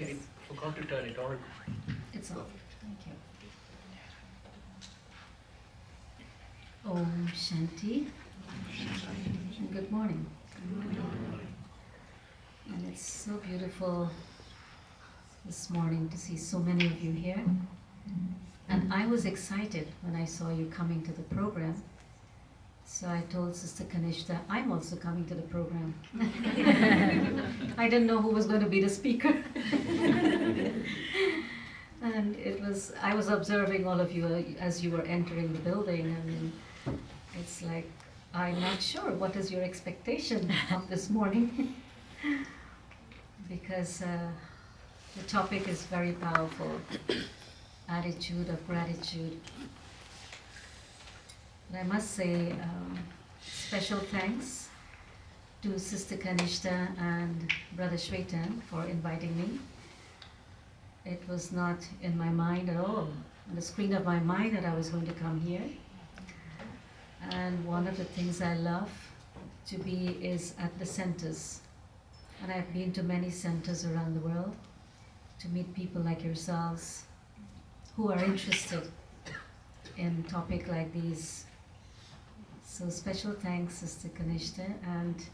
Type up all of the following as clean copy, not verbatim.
I forgot to turn it on. It's on. Thank you. Om Shanti. And good morning. And it's so beautiful this morning to see so many of you here. And I was excited when I saw you coming to the program. So I told Sister Kanishtha, I'm also coming to the program. I didn't know who was going to be the speaker. And I was observing all of you as you were entering the building, and it's like, I'm not sure, what is your expectation of this morning? Because the topic is very powerful, attitude of gratitude. And I must say, special thanks to Sister Kanishtha and Brother Shvetank for inviting me. It was not in my mind at all, on the screen of my mind, that I was going to come here. And one of the things I love to be is at the centers. And I've been to many centers around the world to meet people like yourselves who are interested in topics like these. So special thanks, Sister Kanishtha. And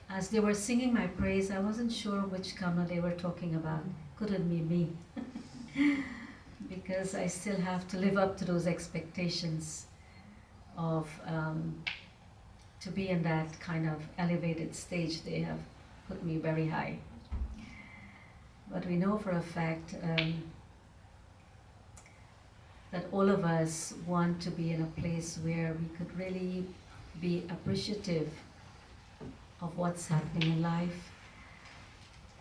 as they were singing my praise, I wasn't sure which Kamla they were talking about. Couldn't be me. Because I still have to live up to those expectations of to be in that kind of elevated stage. They have put me very high. But we know for a fact that all of us want to be in a place where we could really be appreciative of what's happening in life.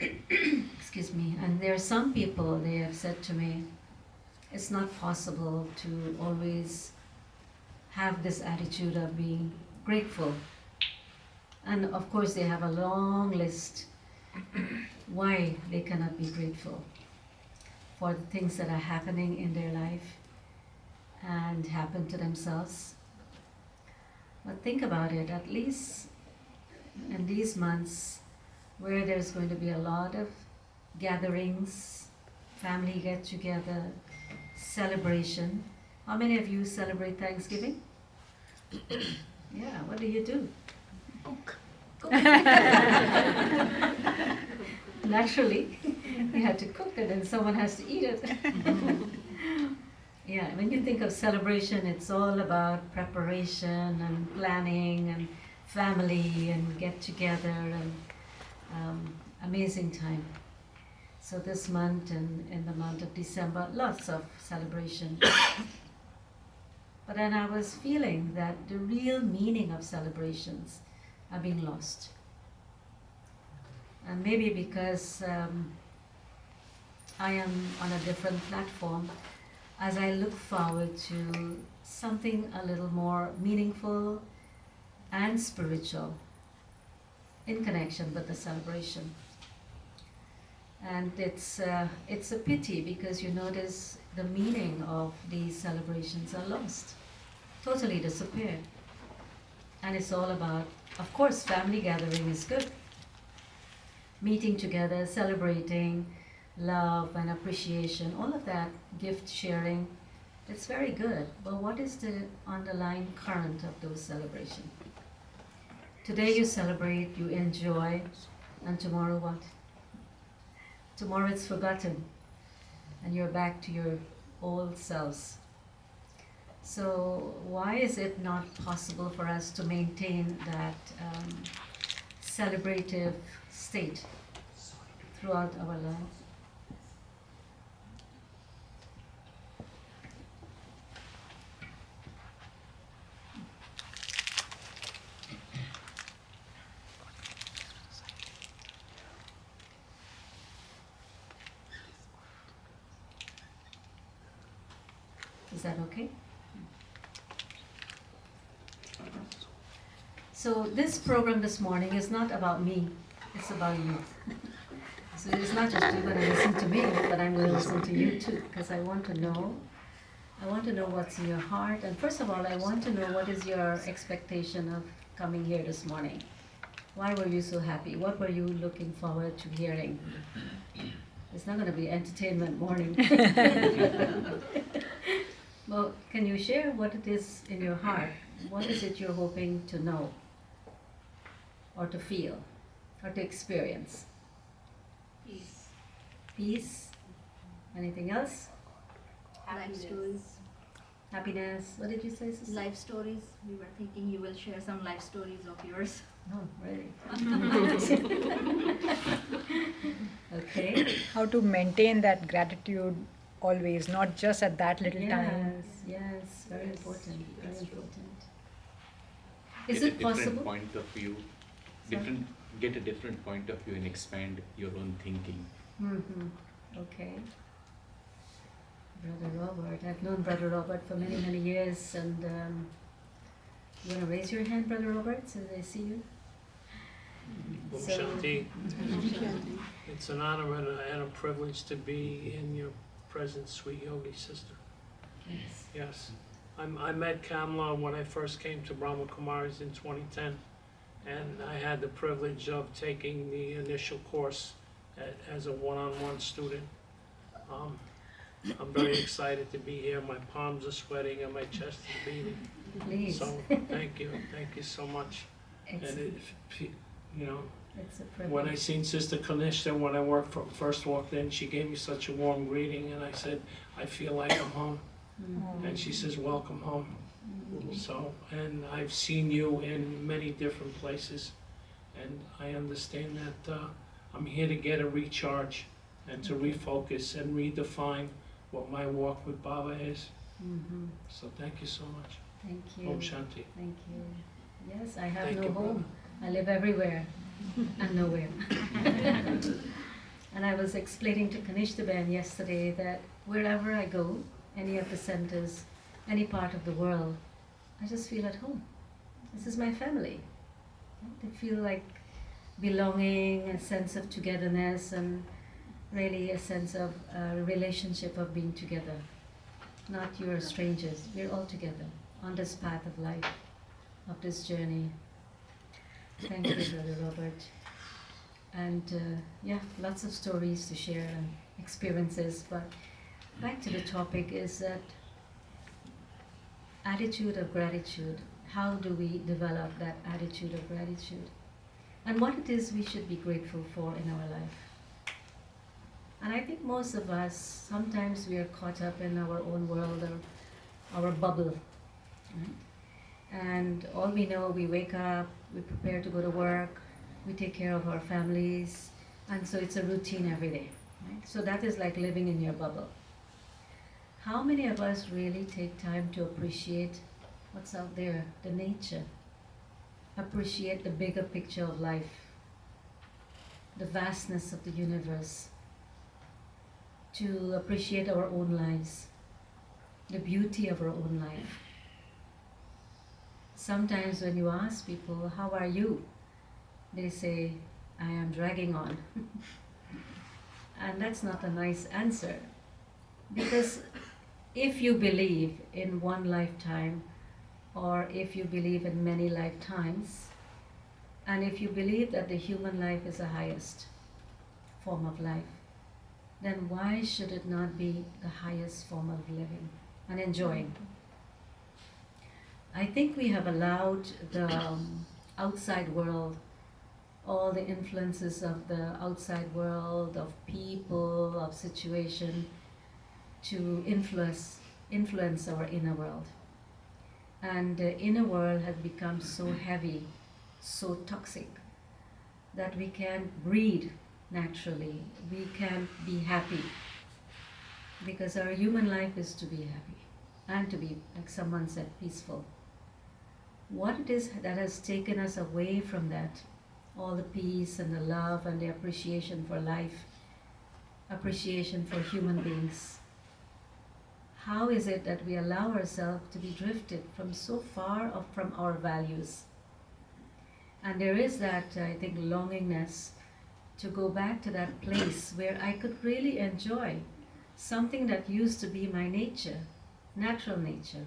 Excuse me. And there are some people, they have said to me, it's not possible to always have this attitude of being grateful. And of course they have a long list why they cannot be grateful for the things that are happening in their life and happen to themselves. But think about it, at least in these months where there's going to be a lot of gatherings, family get-together, celebration. How many of you celebrate Thanksgiving? Yeah, what do you do? Cook. Naturally, you have to cook it and someone has to eat it. Yeah, when you think of celebration, it's all about preparation and planning and family and get together and amazing time. So this month and in the month of December, lots of celebration. But then I was feeling that the real meaning of celebrations are being lost. And maybe because I am on a different platform, as I look forward to something a little more meaningful and spiritual in connection with the celebration. And it's a pity because you notice the meaning of these celebrations are lost, totally disappeared. And it's all about, of course, family gathering is good. Meeting together, celebrating, love and appreciation, all of that, gift sharing, it's very good. But what is the underlying current of those celebrations? Today you celebrate, you enjoy, and tomorrow what? Tomorrow it's forgotten, and you're back to your old selves. So why is it not possible for us to maintain that celebrative state throughout our lives? Is that okay? So this program this morning is not about me, it's about you. So it's not just you're going to listen to me, but I'm going to listen to you too, because I want to know what's in your heart. And first of all, I want to know what is your expectation of coming here this morning. Why were you so happy? What were you looking forward to hearing? It's not going to be entertainment morning. Well, can you share what it is in your heart? What is it you're hoping to know, or to feel, or to experience? Peace. Peace? Anything else? Life stories. Happiness? What did you say, sister? Life stories. We were thinking you will share some life stories of yours. Oh, really? Okay. How to maintain that gratitude always, not just at that little time. Yes, very important, very That's true. important. Is Get a it different possible? point of view, Sorry? get a different point of view and expand your own thinking. Mm-hmm. Okay. Brother Robert, I've known Brother Robert for many, many years, and you want to raise your hand, Brother Robert, so they see you? Om So- Shanti. It's an honor and a privilege to be in your presence, sweet yogi sister. Yes. Yes. I met Kamla when I first came to Brahma Kumaris in 2010, and I had the privilege of taking the initial course as a one-on-one student. I'm very excited to be here. My palms are sweating and my chest is beating. Please. So thank you so much. And you know, It's a when I privilege. seen Sister Kanishtha, when I first walked in, she gave me such a warm greeting, and I said, I feel like I'm home. Mm. And she says, welcome home. Mm. So, and I've seen you in many different places, and I understand that I'm here to get a recharge and to refocus and redefine what my walk with Baba is. Mhm. So thank you so much. Thank you. Om Shanti. Thank you. Yes, I have Thank no you, home. I live everywhere and nowhere. And I was explaining to Kanishta Ben yesterday that wherever I go, any of the centers, any part of the world, I just feel at home. This is my family. I feel like belonging, a sense of togetherness, and really a sense of relationship of being together. Not you're strangers, we're all together on this path of life, of this journey. Thank you, Brother Robert. And yeah, lots of stories to share and experiences, but back to the topic is that attitude of gratitude. How do we develop that attitude of gratitude? And what it is we should be grateful for in our life. And I think most of us, sometimes we are caught up in our own world or our bubble. Right? And all we know, we wake up, we prepare to go to work, we take care of our families, and so it's a routine every day. Right? So that is like living in your bubble. How many of us really take time to appreciate what's out there, the nature, appreciate the bigger picture of life, the vastness of the universe, to appreciate our own lives, the beauty of our own life? Sometimes when you ask people, how are you? They say, I am dragging on. And that's not a nice answer. Because if you believe in one lifetime, or if you believe in many lifetimes, and if you believe that the human life is the highest form of life, then why should it not be the highest form of living and enjoying? I think we have allowed the outside world, all the influences of the outside world, of people, of situation, to influence our inner world. And the inner world has become so heavy, so toxic, that we can't breathe naturally, we can't be happy. Because our human life is to be happy, and to be, like someone said, peaceful. What it is that has taken us away from that, all the peace and the love and the appreciation for life, appreciation for human beings? How is it that we allow ourselves to be drifted from so far off from our values? And there is that, I think, longingness to go back to that place where I could really enjoy something that used to be my nature, natural nature,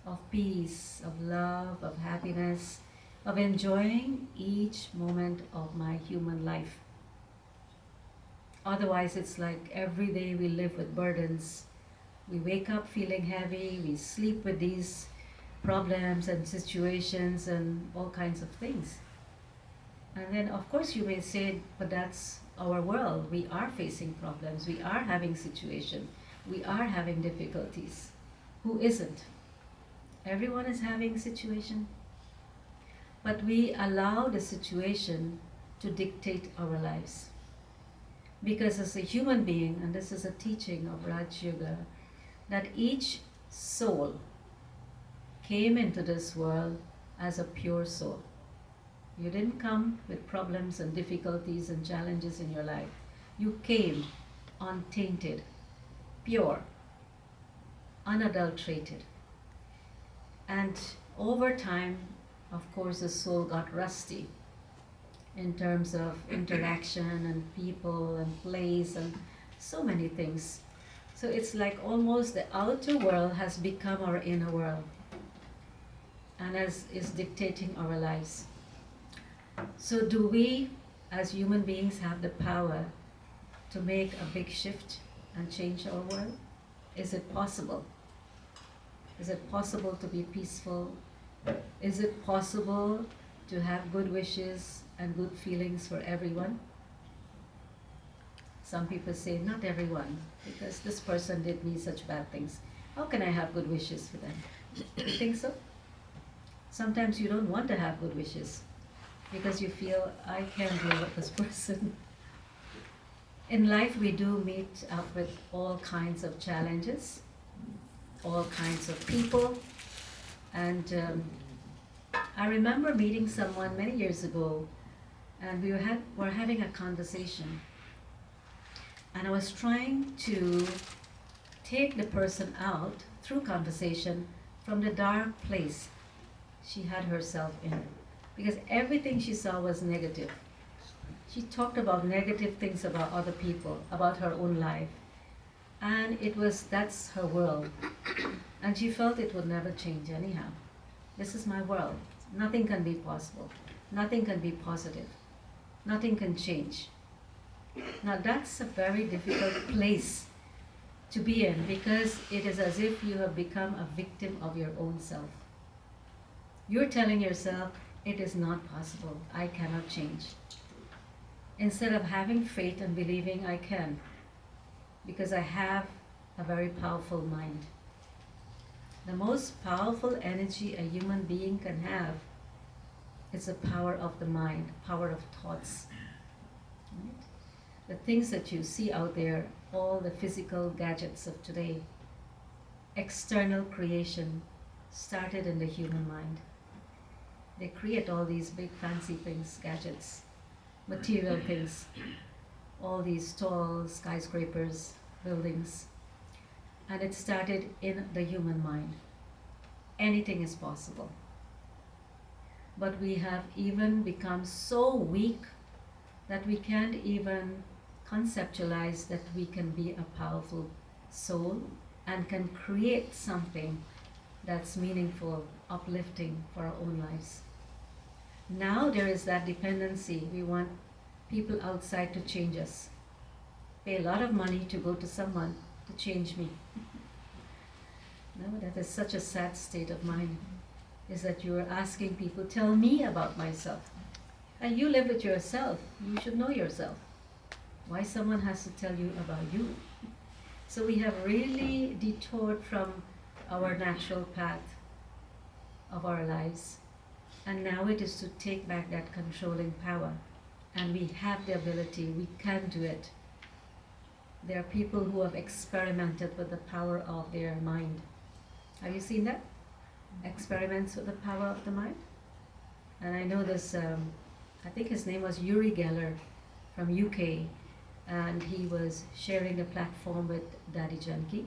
of peace, of love, of happiness, of enjoying each moment of my human life. Otherwise, it's like every day we live with burdens. We wake up feeling heavy, we sleep with these problems and situations and all kinds of things. And then, of course, you may say, but that's our world. We are facing problems, we are having situations, we are having difficulties. Who isn't? Everyone is having situation. But we allow the situation to dictate our lives. Because as a human being, and this is a teaching of Raj Yoga, that each soul came into this world as a pure soul. You didn't come with problems and difficulties and challenges in your life. You came untainted, pure, unadulterated. And over time, of course, the soul got rusty in terms of interaction and people and place and so many things. So it's like almost the outer world has become our inner world and is dictating our lives. So do we as human beings have the power to make a big shift and change our world? Is it possible? Is it possible to be peaceful? Is it possible to have good wishes and good feelings for everyone? Some people say, not everyone, because this person did me such bad things. How can I have good wishes for them? You think so? Sometimes you don't want to have good wishes because you feel, I can't deal with this person. In life, we do meet up with all kinds of challenges, all kinds of people, and I remember meeting someone many years ago, and we were having a conversation, and I was trying to take the person out through conversation from the dark place she had herself in, because everything she saw was negative. She talked about negative things about other people, about her own life, and that's her world, and she felt it would never change anyhow. This is my world. Nothing can be possible. Nothing can be positive. Nothing can change. Now that's a very difficult place to be in, because it is as if you have become a victim of your own self. You're telling yourself, it is not possible. I cannot change. Instead of having faith and believing I can, because I have a very powerful mind. The most powerful energy a human being can have is the power of the mind, power of thoughts. Right? The things that you see out there, all the physical gadgets of today, external creation started in the human mind. They create all these big fancy things, gadgets, material things, all these tall skyscrapers, buildings. And it started in the human mind. Anything is possible. But we have even become so weak that we can't even conceptualize that we can be a powerful soul and can create something that's meaningful, uplifting for our own lives. Now there is that dependency. We want people outside to change us. Pay a lot of money to go to someone to change me. No, that is such a sad state of mind, is that you are asking people, tell me about myself. And you live with yourself. You should know yourself. Why someone has to tell you about you? So we have really detoured from our natural path of our lives. And now it is to take back that controlling power. And we have the ability, we can do it. There are people who have experimented with the power of their mind. Have you seen that? Experiments with the power of the mind? And I know this, I think his name was Uri Geller from UK, and he was sharing a platform with Daddy Janki,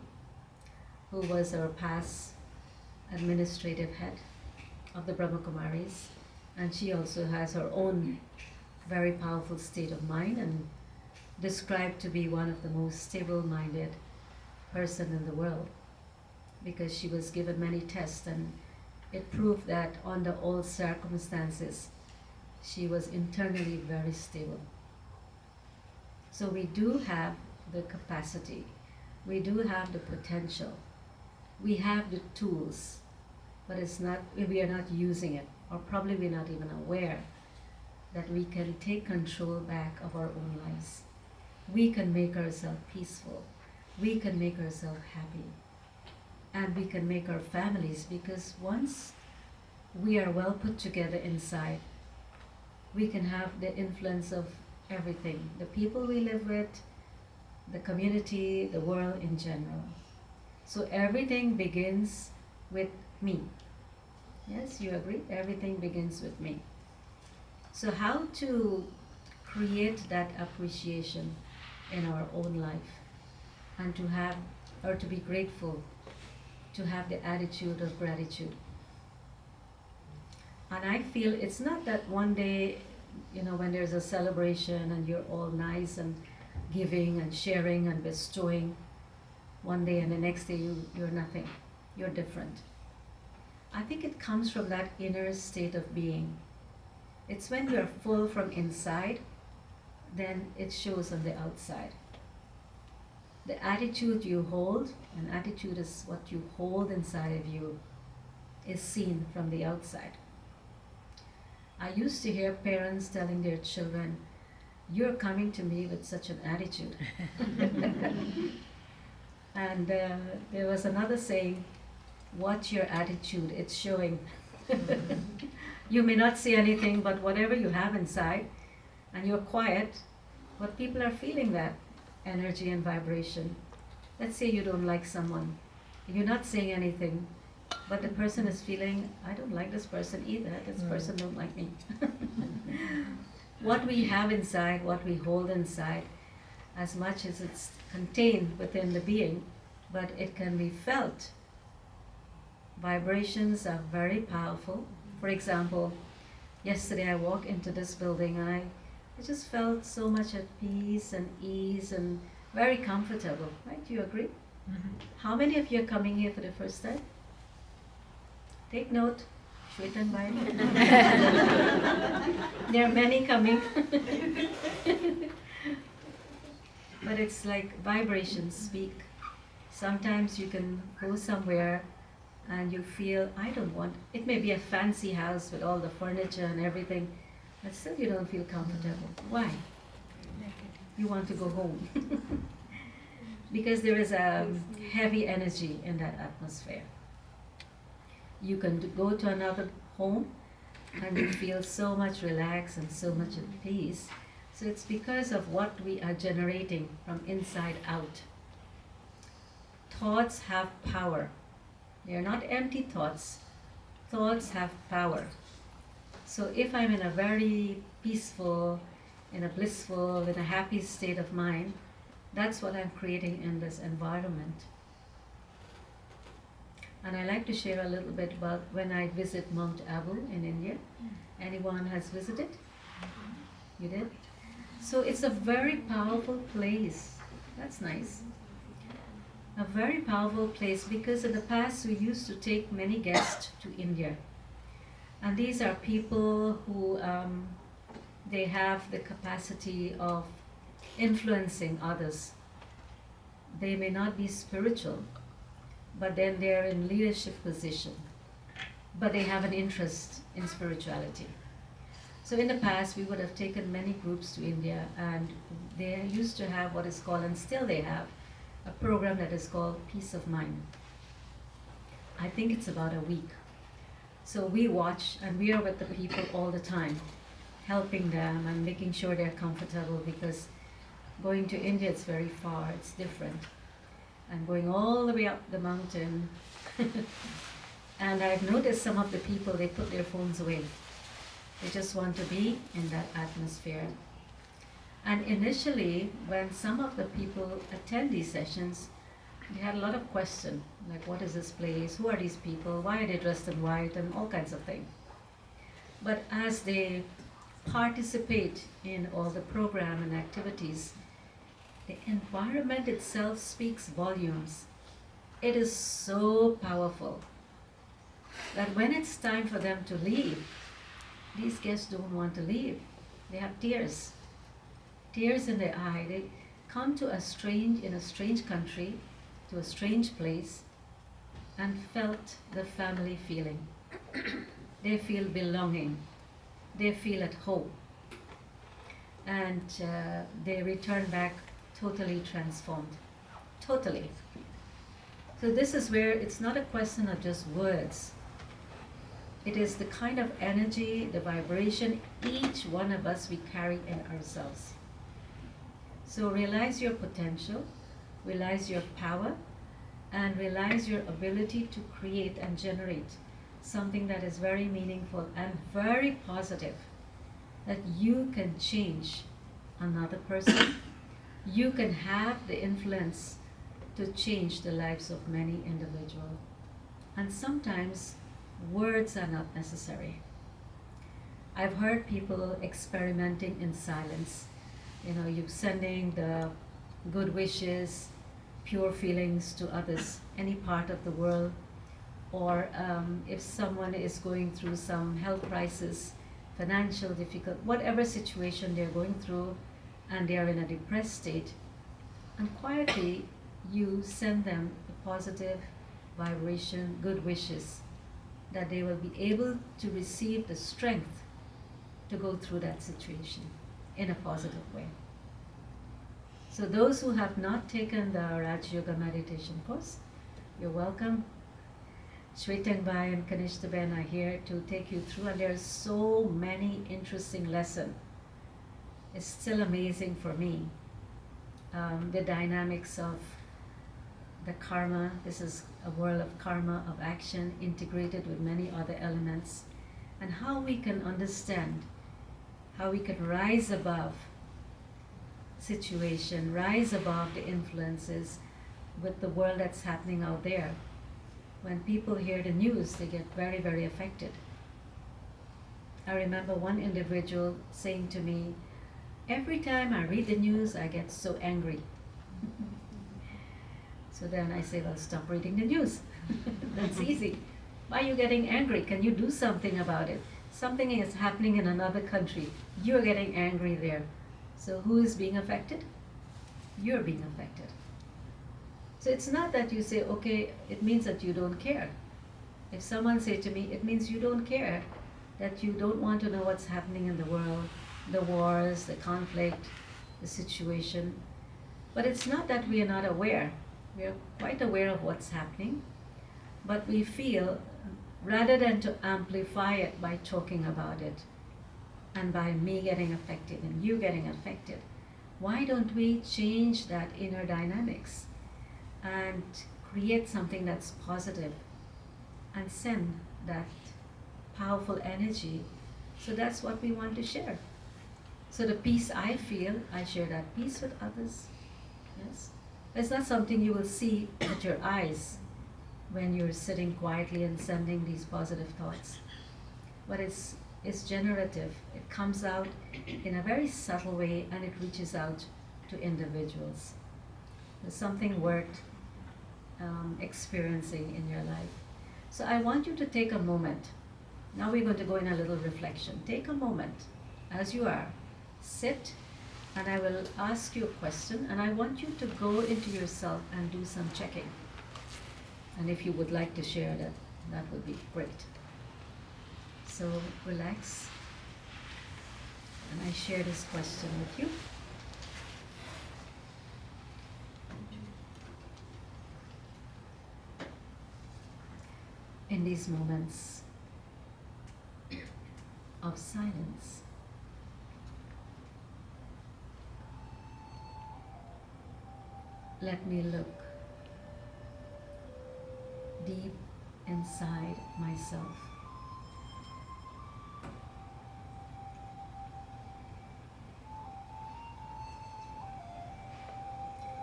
who was our past administrative head of the Brahma Kumaris, and she also has her own very powerful state of mind and described to be one of the most stable-minded person in the world, because she was given many tests and it proved that under all circumstances she was internally very stable. So we do have the capacity, we do have the potential, we have the tools, but we are not using it, or probably we're not even aware that we can take control back of our own lives. We can make ourselves peaceful, we can make ourselves happy, and we can make our families, because once we are well put together inside, we can have the influence of everything, the people we live with, the community, the world in general. So everything begins with me. Yes, you agree? Everything begins with me. So how to create that appreciation in our own life, and to have, or to be grateful, to have the attitude of gratitude. And I feel it's not that one day, when there's a celebration and you're all nice and giving and sharing and bestowing, one day and the next day you're nothing, you're different. I think it comes from that inner state of being. It's when you're full from inside, then it shows on the outside. The attitude you hold, and attitude is what you hold inside of you, is seen from the outside. I used to hear parents telling their children, "You're coming to me with such an attitude." And there was another saying, "Watch your attitude, it's showing." You may not say anything, but whatever you have inside, and you're quiet, but people are feeling that energy and vibration. Let's say you don't like someone, you're not saying anything, but the person is feeling, "I don't like this person either, this person don't like me." What we have inside, what we hold inside, as much as it's contained within the being, but it can be felt. Vibrations are very powerful. For example, yesterday I walked into this building and I just felt so much at peace and ease and very comfortable, right? Do you agree? How many of you are coming here for the first time? Take note. Shwetank bhai. There are many coming. But it's like vibrations speak. Sometimes you can go somewhere and you feel, I don't want, it may be a fancy house with all the furniture and everything, but still you don't feel comfortable. Why? You want to go home. Because there is a heavy energy in that atmosphere. You can go to another home and you feel so much relaxed and so much at peace. So it's because of what we are generating from inside out. Thoughts have power. They are not empty thoughts. Thoughts have power. So if I'm in a very peaceful, in a blissful, in a happy state of mind, that's what I'm creating in this environment. And I like to share a little bit about when I visit Mount Abu in India. Anyone has visited? You did? So it's a very powerful place. That's nice. A very powerful place, because in the past we used to take many guests to India. And these are people who they have the capacity of influencing others. They may not be spiritual, but then they're in leadership position. But they have an interest in spirituality. So in the past, we would have taken many groups to India, and they used to have what is called, and still they have, a program that is called Peace of Mind. I think it's about a week. So we watch, and we are with the people all the time, helping them and making sure they're comfortable, because going to India, it's very far, it's different. And going all the way up the mountain. And I've noticed some of the people, they put their phones away. They just want to be in that atmosphere. And initially, when some of the people attend these sessions, they had a lot of questions, like what is this place, who are these people, why are they dressed in white, and all kinds of things. But as they participate in all the program and activities, the environment itself speaks volumes. It is so powerful that when it's time for them to leave, these guests don't want to leave. They have tears. tears in their eye. They come to in a strange country, to a strange place, and felt the family feeling. They feel belonging. They feel at home. And they return back totally transformed. Totally. So this is where it's not a question of just words. It is the kind of energy, the vibration each one of us we carry in ourselves. So realize your potential, realize your power, and realize your ability to create and generate something that is very meaningful and very positive, that you can change another person. You can have the influence to change the lives of many individuals. And sometimes words are not necessary. I've heard people experimenting in silence. You know, you sending the good wishes, pure feelings to others, any part of the world, or if someone is going through some health crisis, financial difficult, whatever situation they're going through, and they are in a depressed state, and quietly you send them a positive vibration, good wishes, that they will be able to receive the strength to go through that situation in a positive way. So those who have not taken the Raj Yoga meditation course, you're welcome. Shvetank and Kanishtha are here to take you through, and there are so many interesting lessons. It's still amazing for me, the dynamics of the karma. This is a world of karma, of action, integrated with many other elements, and how we can understand, how we can rise above situation, rise above the influences with the world that's happening out there. When people hear the news, they get very, very affected. I remember one individual saying to me, every time I read the news, I get so angry. So then I say, well, stop reading the news. That's easy. Why are you getting angry? Can you do something about it? Something is happening in another country. You're getting angry there. So who is being affected? You're being affected. So it's not that you say, okay, it means that you don't care. If someone say to me, it means you don't care, that you don't want to know what's happening in the world, the wars, the conflict, the situation. But it's not that we are not aware. We are quite aware of what's happening, but we feel, rather than to amplify it by talking about it, and by me getting affected and you getting affected, why don't we change that inner dynamics and create something that's positive and send that powerful energy? So that's what we want to share. So the peace I feel, I share that peace with others. Yes, it's not something you will see with your eyes when you're sitting quietly and sending these positive thoughts, but it's generative. It comes out in a very subtle way, and it reaches out to individuals. There's something worth experiencing in your life. So I want you to take a moment. Now we're going to go in a little reflection. Take a moment as you are. Sit, and I will ask you a question, and I want you to go into yourself and do some checking. And if you would like to share that, that would be great. So relax, and I share this question with you. In these moments of silence, let me look deep inside myself.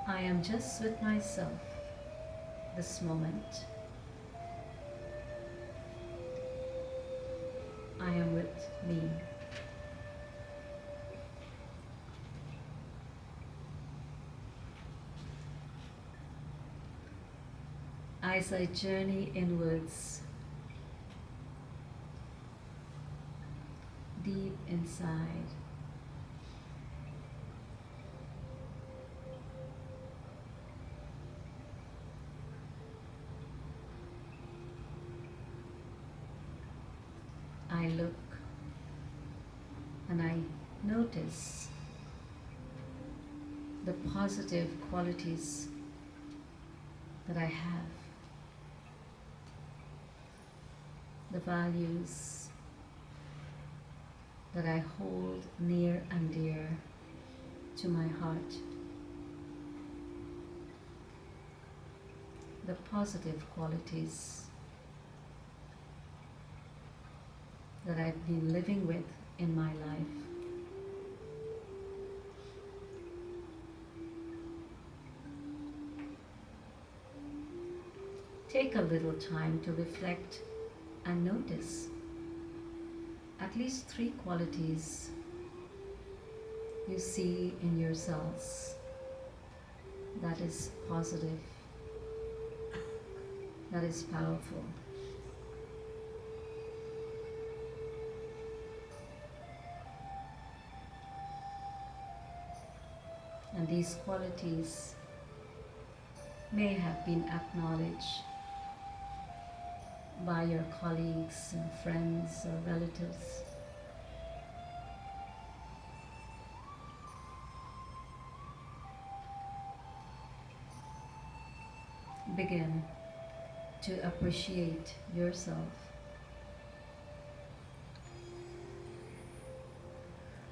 I am just with myself this moment. I am with me. As I journey inwards, deep inside, notice the positive qualities that I have, the values that I hold near and dear to my heart, the positive qualities that I've been living with in my life. Take a little time to reflect and notice at least 3 qualities you see in yourselves that is positive, that is powerful. And these qualities may have been acknowledged by your colleagues and friends or relatives. Begin to appreciate yourself.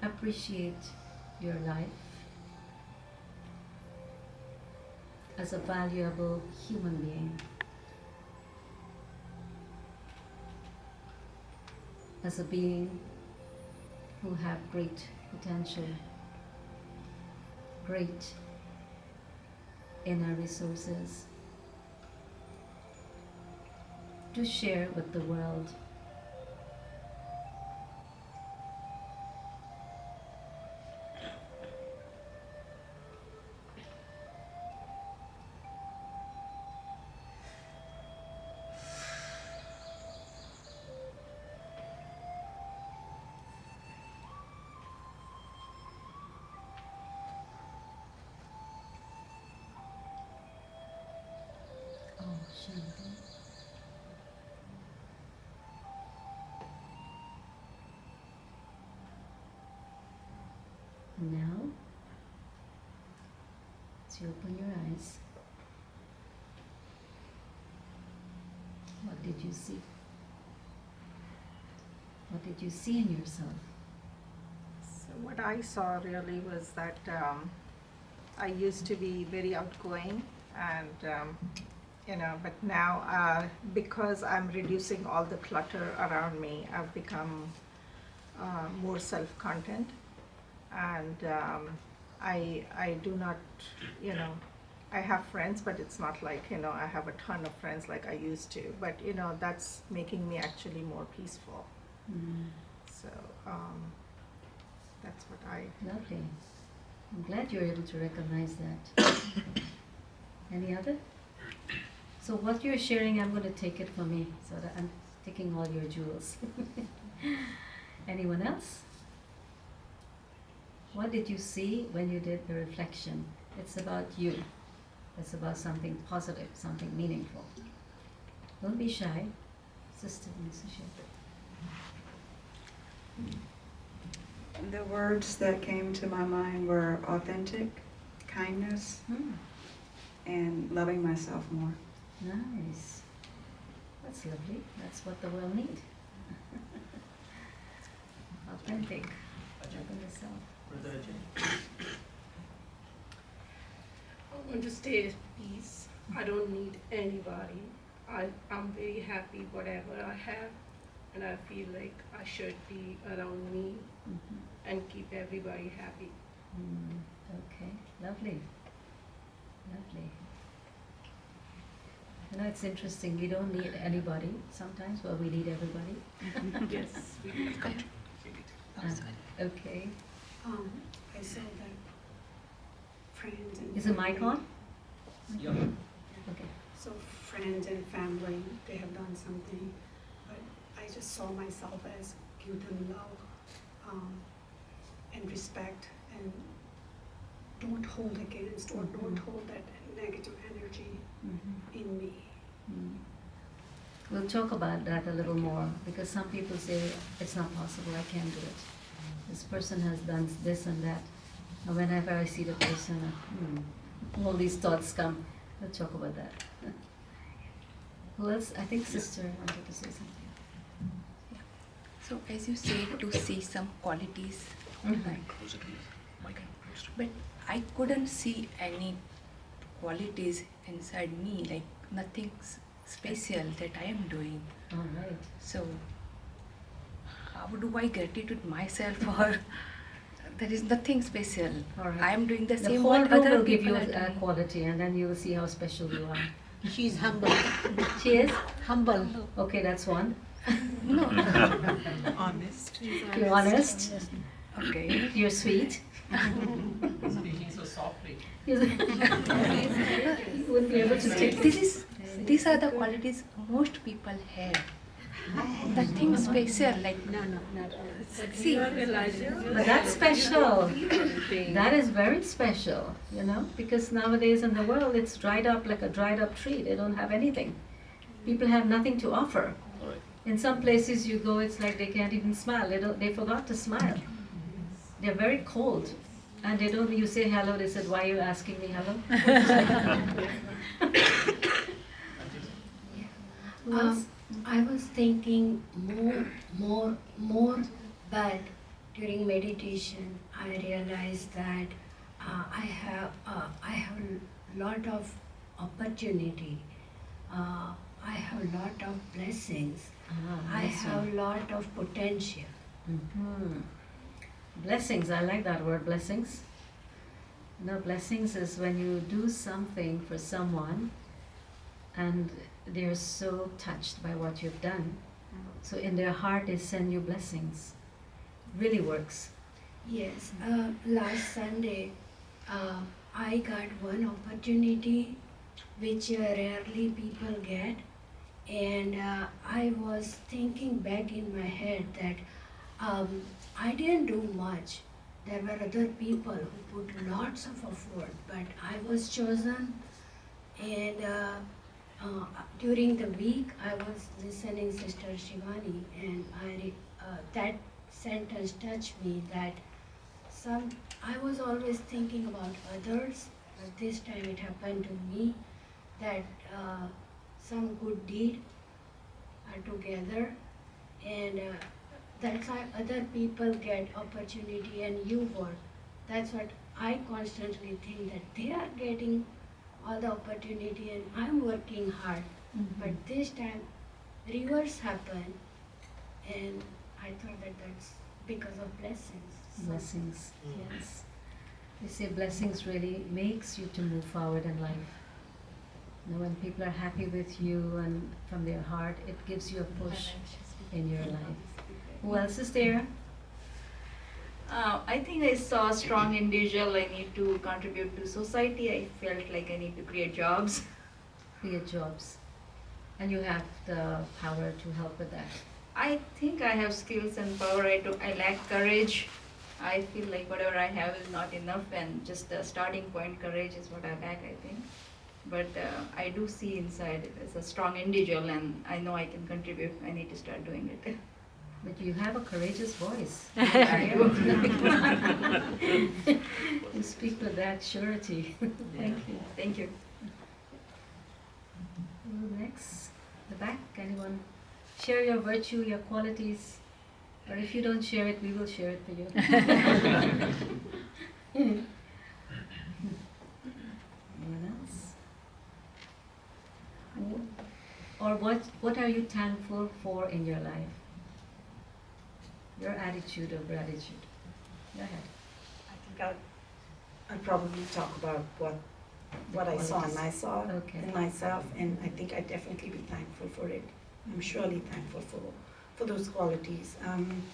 Appreciate your life as a valuable human being, as a being who have great potential, great inner resources to share with the world. Oh, Shanti. And now, as you open your eyes, what did you see? What did you see in yourself? So what I saw really was that I used to be very outgoing and but now because I'm reducing all the clutter around me, I've become more self-content, and I do not, I have friends, but it's not like, I have a ton of friends like I used to, but that's making me actually more peaceful. So that's what I. Lovely. I'm glad you're able to recognize that. Any other? So what you're sharing, I'm going to take it for me, so that I'm taking all your jewels. Anyone else? What did you see when you did the reflection? It's about you. It's about something positive, something meaningful. Don't be shy. Sister Kanishtha. The words that came to my mind were authentic, kindness, and loving myself more. Nice. That's lovely. That's what the world needs. Authentic. Loving yourself. I want to stay at peace. I don't need anybody. I'm very happy whatever I have, and I feel like I should be around me and keep everybody happy. Okay, lovely. Lovely. It's interesting, we don't need anybody sometimes, but we need everybody. Yes. Okay. I saw that friends and Is the mic on? Yeah. Okay. So friends and family, they have done something, but I just saw myself as give them love and respect, and don't hold against or don't hold that negative energy in me. We'll talk about that a little more, because some people say it's not possible, I can't do it. this person has done this and that. And whenever I see the person, all these thoughts come. We'll talk about that. Who else? I think sister wanted to say something. So as you said, to see some qualities, right? But I couldn't see any qualities inside me, like nothing special that I am doing. All right. So how do I gratitude myself for? There is nothing special. All right. I am doing the The same whole what room other will give you people are a doing. quality, and then you will see how special you are. She's humble. She is? Humble. Okay, that's one. No. Honest. You're honest. Okay. You're sweet. Speaking so softly. You wouldn't be able to take These are the qualities most people have. Nothing special, like see. But that's special. That is very special, because nowadays in the world it's dried up like a dried up tree. They don't have anything. People have nothing to offer. In some places you go, it's like they can't even smile. They forgot to smile. They're very cold. And they don't, you say hello, they said, why are you asking me hello? Who else? I was thinking more, but during meditation, I realized that I have a lot of opportunity. I have a lot of blessings. I have a lot of potential. Mhm. Blessings, I like that word, blessings. Blessings is when you do something for someone and they're so touched by what you've done. So in their heart they send you blessings. Really works. Yes, last Sunday I got one opportunity which rarely people get, and I was thinking back in my head that I didn't do much. There were other people who put lots of effort, but I was chosen, and during the week I was listening Sister Shivani, and that sentence touched me that I was always thinking about others, but this time it happened to me that some good deed are together, and that's why other people get opportunity and you work. That's what I constantly think, that they are getting all the opportunity and I'm working hard. But this time reverse happened, and I thought that that's because of blessings. Blessings, yes. They say blessings really makes you to move forward in life. When people are happy with you and from their heart, it gives you a push in your life. Who else is there? I think I saw a strong individual. I need to contribute to society. I felt like I need to create jobs. Create jobs. And you have the power to help with that. I think I have skills and power. I lack courage. I feel like whatever I have is not enough, and just the starting point, courage, is what I lack, I think. But I do see inside as a strong individual, and I know I can contribute. I need to start doing it. But you have a courageous voice. I do. You speak with that surety. Thank you. Thank you. Who next? The back, anyone? Share your virtue, your qualities. Or if you don't share it, we will share it for you. Anyone else? Or what are you thankful for in your life? Your attitude of gratitude. Go ahead. I think I'd probably talk about what I saw in myself, and I think I'd definitely be thankful for it. I'm surely thankful for those qualities. I'm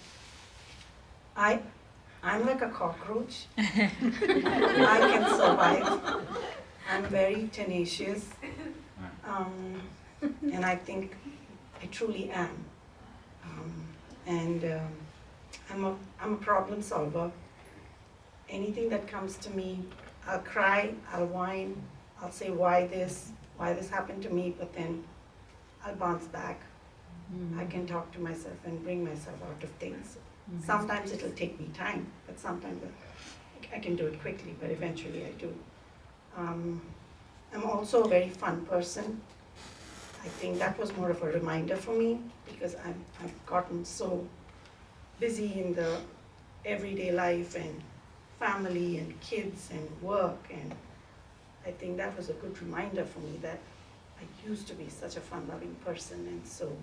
like a cockroach. I can survive. I'm very tenacious, and I think I truly am. I'm a problem solver. Anything that comes to me, I'll cry, I'll whine, I'll say why this happened to me, but then I'll bounce back. I can talk to myself and bring myself out of things. Sometimes it'll take me time, but sometimes I can do it quickly, but eventually I do. I'm also a very fun person. I think that was more of a reminder for me because I've gotten so busy in the everyday life and family and kids and work, and I think that was a good reminder for me that I used to be such a fun-loving person, and so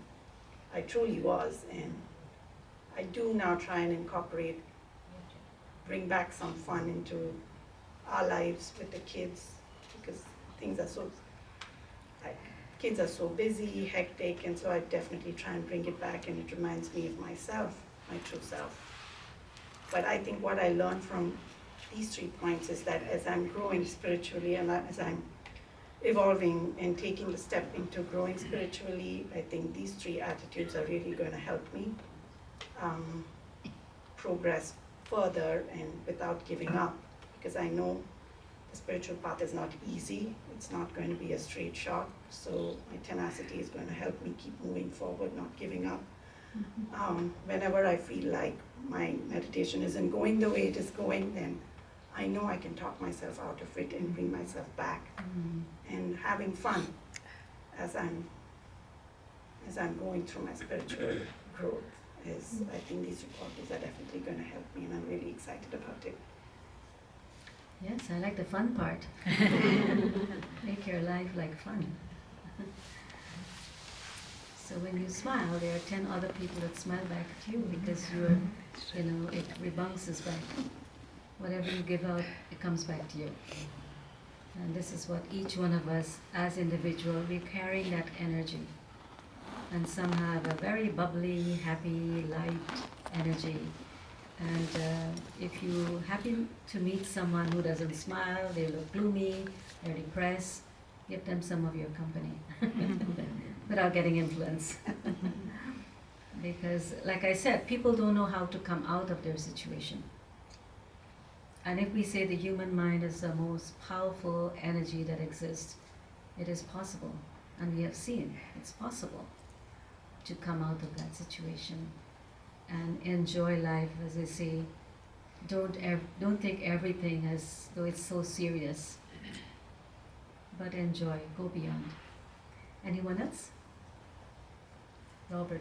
I truly was, and I do now try and incorporate, bring back some fun into our lives with the kids, because things are so, kids are so busy, hectic, and so I definitely try and bring it back, and it reminds me of myself, my true self. But I think what I learned from these 3 points is that as I'm growing spiritually and as I'm evolving and taking the step into growing spiritually, I think these 3 attitudes are really going to help me progress further and without giving up, because I know the spiritual path is not easy. It's not going to be a straight shot, so my tenacity is going to help me keep moving forward, not giving up. Whenever I feel like my meditation isn't going the way it is going, then I know I can talk myself out of it and bring myself back. And having fun as I'm going through my spiritual growth is, I think these 3 qualities are definitely going to help me, and I'm really excited about it. Yes, I like the fun part. Make your life like fun. So when you smile, there are 10 other people that smile back at you because it rebounces back. Whatever you give out, it comes back to you. And this is what each one of us, as individual, we're carrying that energy. And some have a very bubbly, happy, light energy. And if you happen to meet someone who doesn't smile, they look gloomy, they're depressed, give them some of your company without getting influence. Because, like I said, people don't know how to come out of their situation. And if we say the human mind is the most powerful energy that exists, it is possible. And we have seen it's possible to come out of that situation and enjoy life. As they say, don't take everything as though it's so serious, but enjoy, go beyond. Anyone else? Robert.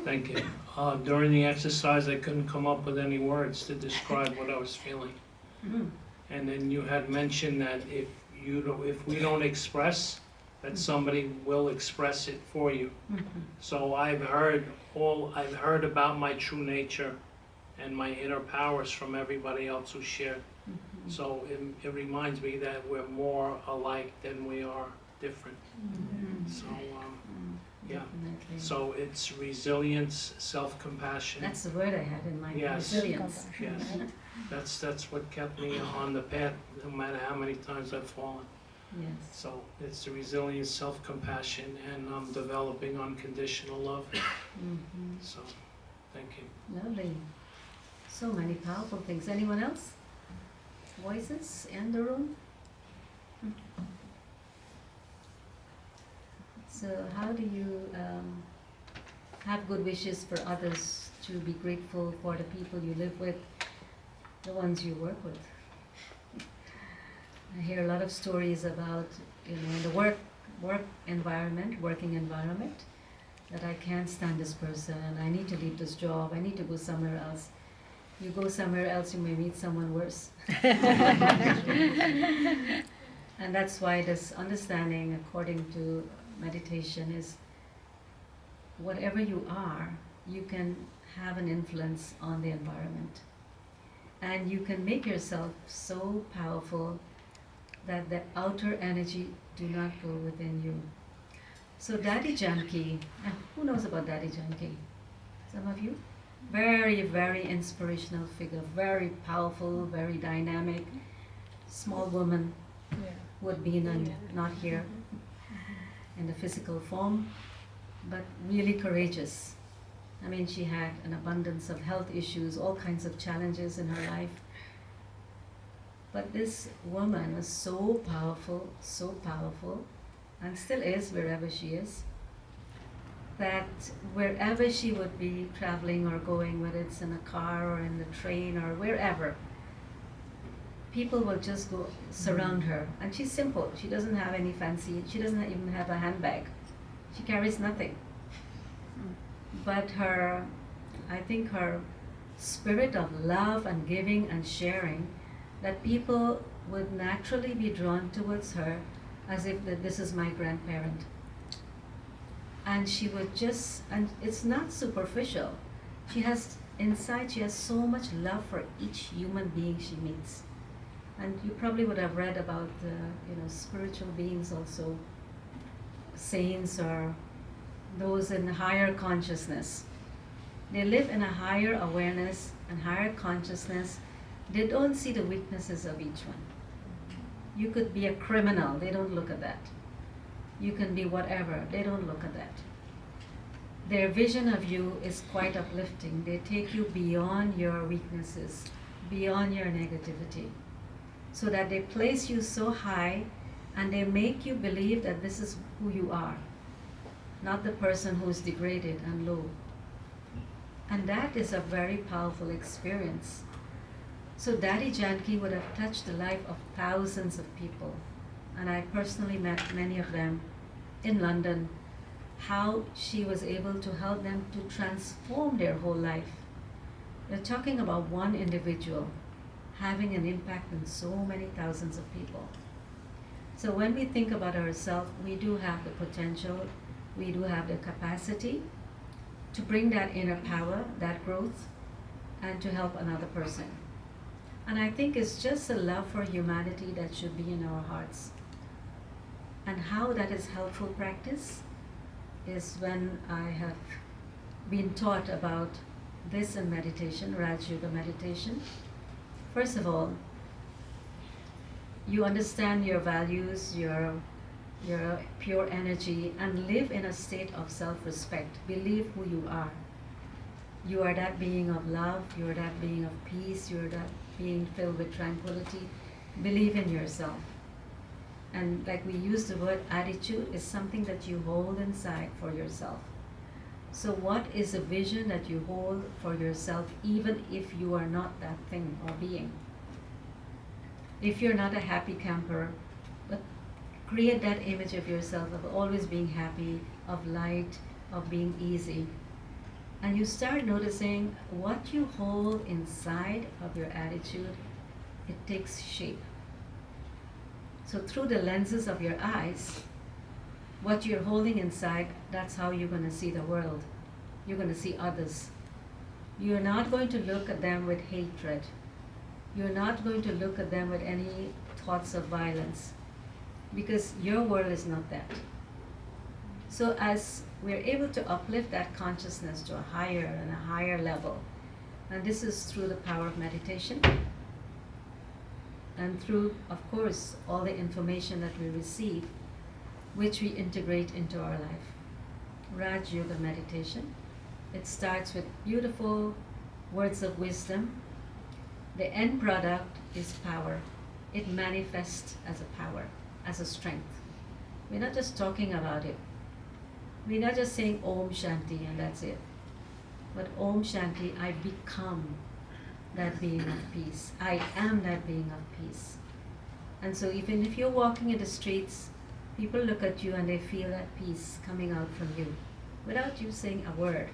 Thank you. During the exercise, I couldn't come up with any words to describe what I was feeling. And then you had mentioned that if we don't express, that somebody will express it for you. So I've heard about my true nature and my inner powers from everybody else who shared. So it reminds me that we're more alike than we are different. So yeah. Definitely. So it's resilience, self-compassion. That's the word I had in mind. Yes. Resilience. Yes. That's what kept me on the path, no matter how many times I've fallen. Yes. So it's the resilience, self-compassion, and I'm developing unconditional love. So, thank you. Lovely. So many powerful things. Anyone else? Voices in the room? So how do you have good wishes for others, to be grateful for the people you live with, the ones you work with? I hear a lot of stories about, in the working environment, that I can't stand this person, I need to leave this job, I need to go somewhere else. You go somewhere else, you may meet someone worse. And that's why this understanding, according to meditation, is whatever you are, you can have an influence on the environment. And you can make yourself so powerful that the outer energy do not go within you. So Daddy Janki, who knows about Daddy Janki? Some of you? Very, very inspirational figure, very powerful, very dynamic, small woman, would be not here in the physical form, but really courageous. I mean, she had an abundance of health issues, all kinds of challenges in her life. But this woman was so powerful, and still is wherever she is. that wherever she would be traveling or going, whether it's in a car or in the train or wherever, people will just go surround her. And she's simple. She doesn't have any fancy, she doesn't even have a handbag. She carries nothing. But I think her spirit of love and giving and sharing, that people would naturally be drawn towards her as if that this is my grandparent. And she would just, and it's not superficial. Inside she has so much love for each human being she meets. And you probably would have read about spiritual beings also, saints or those in higher consciousness. They live in a higher awareness and higher consciousness. They don't see the weaknesses of each one. You could be a criminal, they don't look at that. You can be whatever, they don't look at that. Their vision of you is quite uplifting. They take you beyond your weaknesses, beyond your negativity, so that they place you so high and they make you believe that this is who you are, not the person who is degraded and low. And that is a very powerful experience. So Daddy Janki would have touched the life of thousands of people. And I personally met many of them in London, how she was able to help them to transform their whole life. We're talking about one individual having an impact on so many thousands of people. So when we think about ourselves, we do have the potential, we do have the capacity to bring that inner power, that growth, and to help another person. And I think it's just a love for humanity that should be in our hearts. And how that is helpful practice is when I have been taught about this in meditation, Raj Yoga meditation. First of all, you understand your values, your pure energy, and live in a state of self-respect. Believe who you are. You are that being of love, you are that being of peace, you are that being filled with tranquility. Believe in yourself. And like we use the word attitude, is something that you hold inside for yourself. So what is a vision that you hold for yourself, even if you are not that thing or being? If you're not a happy camper, but create that image of yourself of always being happy, of light, of being easy. And you start noticing what you hold inside of your attitude, it takes shape. So through the lenses of your eyes, what you're holding inside, that's how you're going to see the world. You're going to see others. You're not going to look at them with hatred. You're not going to look at them with any thoughts of violence, because your world is not that. So as we're able to uplift that consciousness to a higher and a higher level, and this is through the power of meditation, and through, of course, all the information that we receive, which we integrate into our life. Raj Yoga meditation, it starts with beautiful words of wisdom. The end product is power. It manifests as a power, as a strength. We're not just talking about it. We're not just saying Om Shanti and that's it. But Om Shanti, I become that being of peace. I am that being of peace. And so even if you're walking in the streets, people look at you and they feel that peace coming out from you without you saying a word.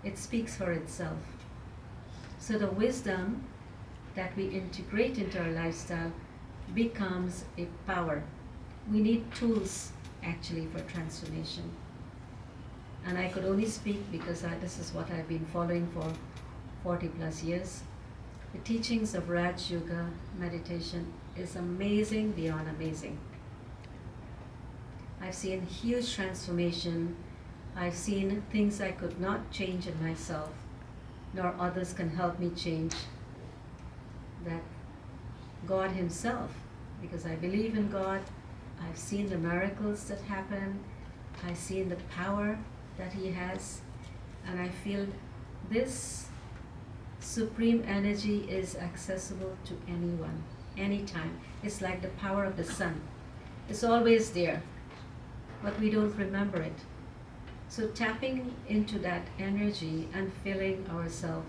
It speaks for itself. So the wisdom that we integrate into our lifestyle becomes a power. We need tools actually for transformation. And I could only speak because this is what I've been following for 40 plus years. The teachings of Raj Yoga meditation is amazing beyond amazing. I've seen huge transformation. I've seen things I could not change in myself, nor others can help me change. That God Himself, because I believe in God, I've seen the miracles that happen, I've seen the power that He has, and I feel this supreme energy is accessible to anyone, anytime. It's like the power of the sun. It's always there, but we don't remember it. So tapping into that energy and filling ourselves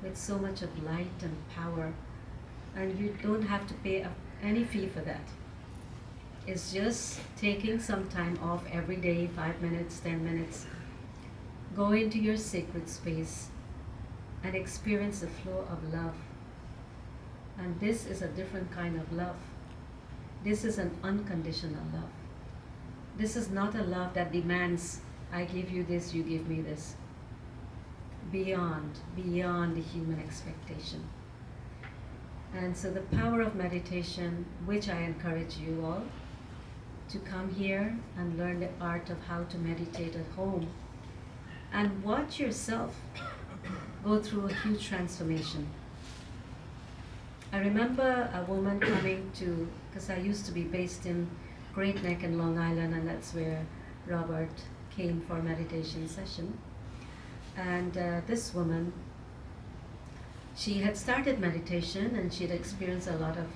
with so much of light and power, and you don't have to pay any fee for that. It's just taking some time off every day, 5 minutes, 10 minutes. Go into your sacred space and experience the flow of love. And this is a different kind of love. This is an unconditional love. This is not a love that demands, I give you this, you give me this. Beyond the human expectation. And so the power of meditation, which I encourage you all to come here and learn the art of how to meditate at home and watch yourself go through a huge transformation. I remember a woman coming to, because I used to be based in Great Neck in Long Island, and that's where Robert came for a meditation session. And this woman, she had started meditation and she had experienced a lot of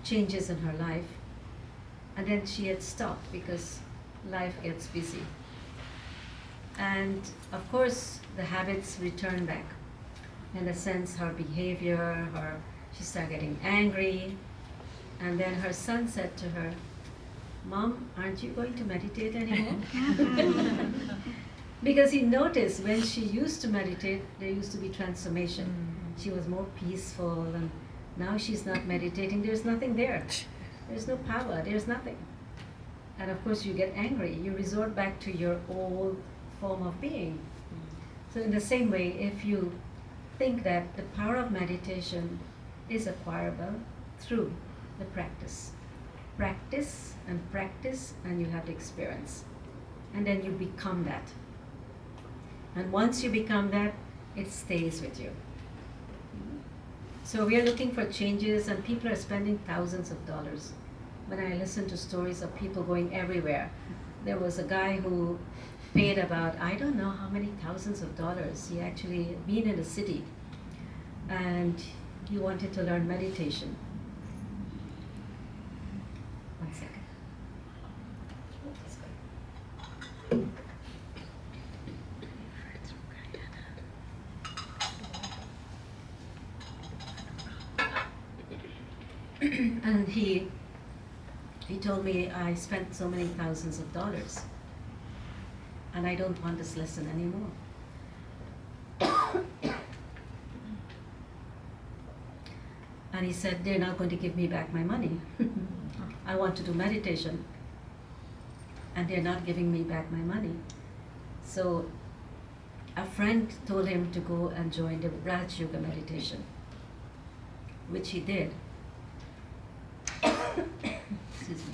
changes in her life. And then she had stopped because life gets busy. And of course, the habits return back. In a sense, her behavior, she started getting angry. And then her son said to her, "Mom, aren't you going to meditate anymore?" Because he noticed when she used to meditate, there used to be transformation. She was more peaceful, and now she's not meditating, there's nothing there. There's no power, there's nothing. And of course you get angry, you resort back to your old form of being. So in the same way, if you think that the power of meditation is acquirable through the practice. Practice, and you have the experience. And then you become that. And once you become that, it stays with you. So we are looking for changes, and people are spending thousands of dollars. When I listen to stories of people going everywhere, there was a guy who paid about, I don't know how many thousands of dollars. He actually been in the city, and he wanted to learn meditation. One second. And he told me, I spent so many thousands of dollars and I don't want this lesson anymore. And he said, they're not going to give me back my money. I want to do meditation and they're not giving me back my money. So a friend told him to go and join the Raj Yoga meditation, which he did. Excuse me.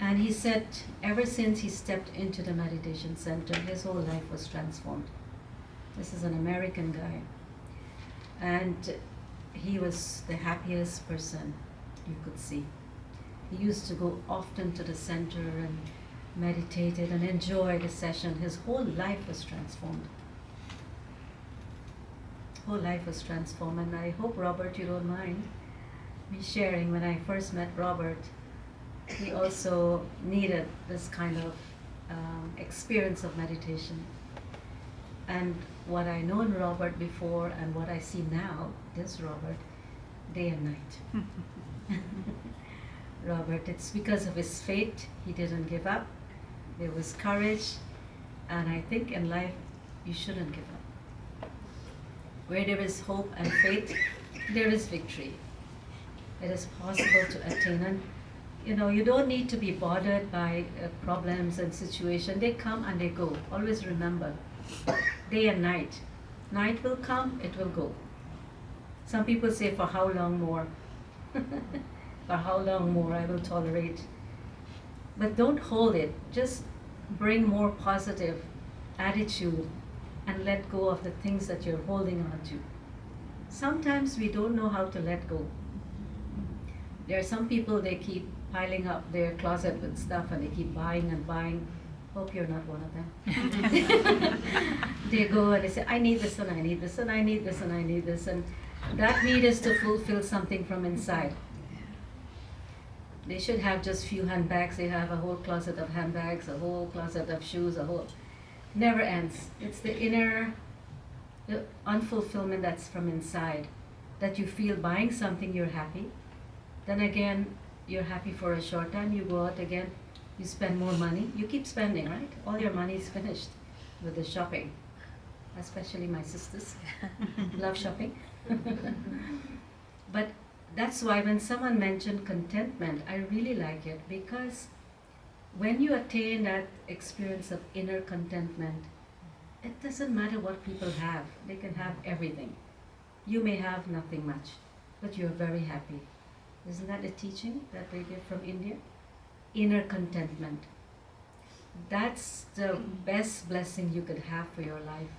And he said, ever since he stepped into the meditation center, his whole life was transformed. This is an American guy. And he was the happiest person you could see. He used to go often to the center and meditated and enjoy the session. His whole life was transformed. Whole life was transformed. And I hope, Robert, you don't mind me sharing, when I first met Robert, he also needed this kind of experience of meditation. And what I know in Robert before and what I see now, this Robert, day and night. Robert, it's because of his faith, he didn't give up. There was courage, and I think in life, you shouldn't give up. Where there is hope and faith, there is victory. It is possible to attain, and you don't need to be bothered by problems and situations. They come and they go. Always remember, day and night. Night will come, it will go. Some people say, for how long more? For how long more I will tolerate? But don't hold it. Just bring more positive attitude and let go of the things that you're holding on to. Sometimes we don't know how to let go. There are some people, they keep piling up their closet with stuff and they keep buying and buying. Hope you're not one of them. They go and they say, I need this and I need this and I need this and I need this. And that need is to fulfill something from inside. They should have just few handbags. They have a whole closet of handbags, a whole closet of shoes, a whole, never ends. It's the inner the unfulfillment that's from inside, that you feel buying something you're happy. Then again, you're happy for a short time, you go out again, you spend more money. You keep spending, right? All your money is finished with the shopping. Especially my sisters love shopping. But that's why when someone mentioned contentment, I really like it, because when you attain that experience of inner contentment, it doesn't matter what people have. They can have everything. You may have nothing much, but you're very happy. Isn't that a teaching that they get from India? Inner contentment. That's the best blessing you could have for your life.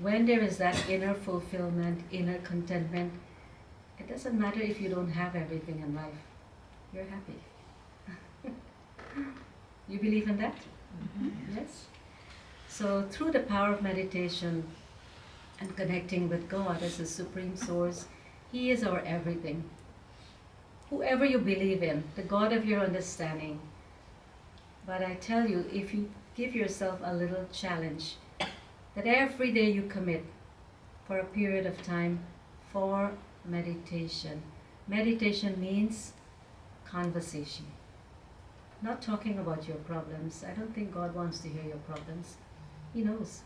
When there is that inner fulfillment, inner contentment, it doesn't matter if you don't have everything in life. You're happy. You believe in that? Mm-hmm. Yes? So through the power of meditation and connecting with God as the Supreme Source, He is our everything. Whoever you believe in, the God of your understanding. But I tell you, if you give yourself a little challenge, that every day you commit for a period of time for meditation. Meditation means conversation. Not talking about your problems. I don't think God wants to hear your problems. He knows.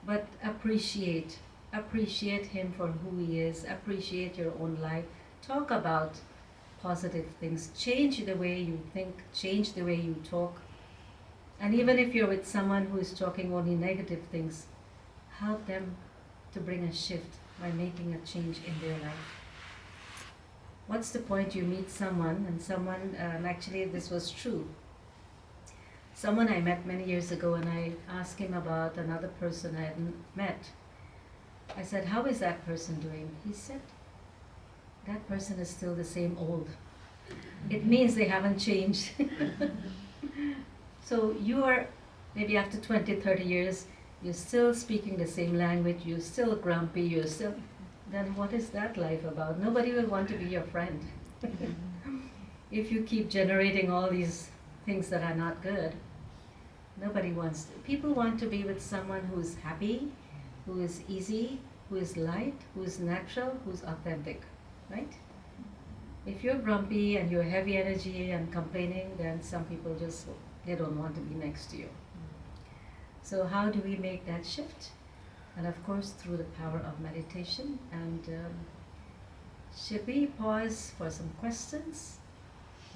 But appreciate Him for who He is. Appreciate your own life. Talk about positive things. Change the way you think. Change the way you talk. And even if you're with someone who is talking only negative things, help them to bring a shift by making a change in their life. What's the point you meet someone and actually this was true. Someone I met many years ago, and I asked him about another person I hadn't met. I said, how is that person doing? He said, that person is still the same old. It means they haven't changed. So you are, maybe after 20, 30 years, you're still speaking the same language, you're still grumpy, you're still, then what is that life about? Nobody will want to be your friend. If you keep generating all these things that are not good, nobody wants to. People want to be with someone who's happy, who is easy, who is light, who is natural, who's authentic, right? If you're grumpy and you're heavy energy and complaining, then some people just, they don't want to be next to you. So how do we make that shift? And of course through the power of meditation. And should we pause for some questions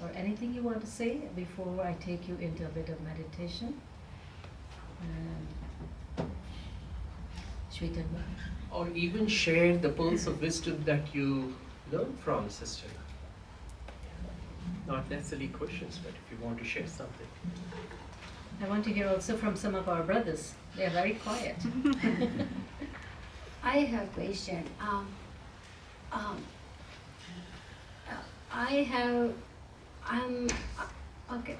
or anything you want to say before I take you into a bit of meditation? And Shvetank. Or even share the pearls of wisdom that you learned from Sister. Not necessarily questions, but if you want to share something. I want to hear also from some of our brothers. They are very quiet. I have a question. Okay.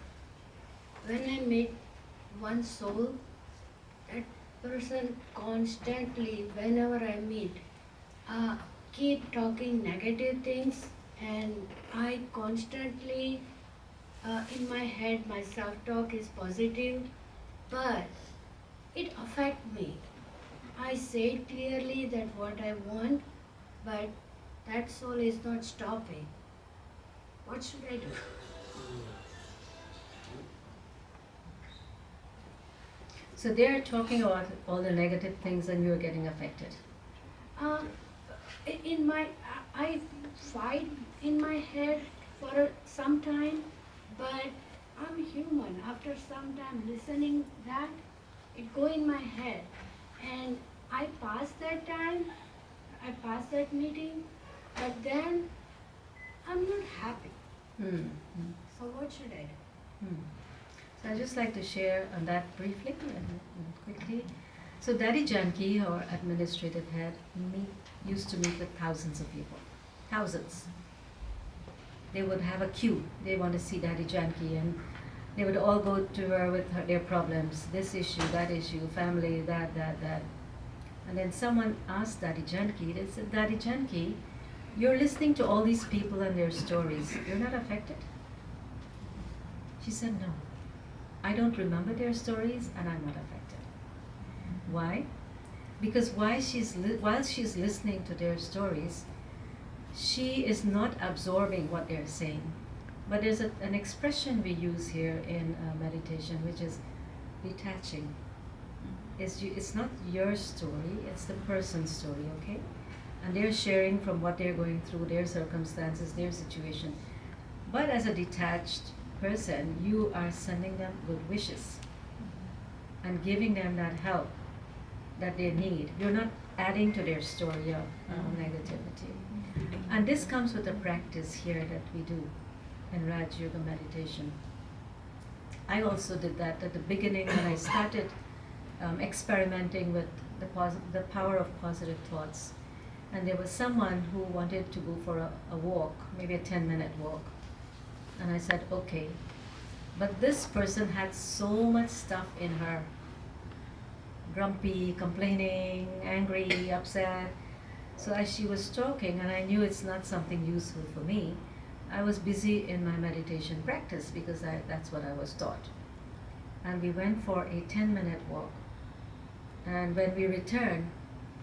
When I meet one soul, that person constantly, whenever I meet, keep talking negative things, and I constantly, in my head, my self-talk is positive, but it affects me. I say clearly that what I want, but that soul is not stopping. What should I do? So they're talking about all the negative things and you're getting affected. I fight in my head for some time, but I'm human. After some time listening that, it go in my head. And I pass that time, I pass that meeting, but then I'm not happy. So what should I do? So I'd just like to share on that briefly and quickly. So Daddy Janki, our administrative head, used to meet with thousands of people. Thousands. They would have a queue. They want to see Daddy Janki, and they would all go to her with their problems. This issue, that issue, family, that. And then someone asked Daddy Janki, they said, Daddy Janki, you're listening to all these people and their stories. You're not affected? She said, no. I don't remember their stories and I'm not affected. Why? Because while she's listening to their stories, she is not absorbing what they're saying. But there's an expression we use here in meditation, which is detaching. It's not your story, it's the person's story, okay? And they're sharing from what they're going through, their circumstances, their situation. But as a detached person, you are sending them good wishes and giving them that help that they need. You're not adding to their story of negativity. And this comes with a practice here that we do in Raj Yoga meditation. I also did that at the beginning when I started experimenting with the power of positive thoughts. And there was someone who wanted to go for a walk, maybe a 10-minute walk. And I said, okay. But this person had so much stuff in her. Grumpy, complaining, angry, upset. So as she was talking, and I knew it's not something useful for me, I was busy in my meditation practice because that's what I was taught. And we went for a 10-minute walk. And when we returned,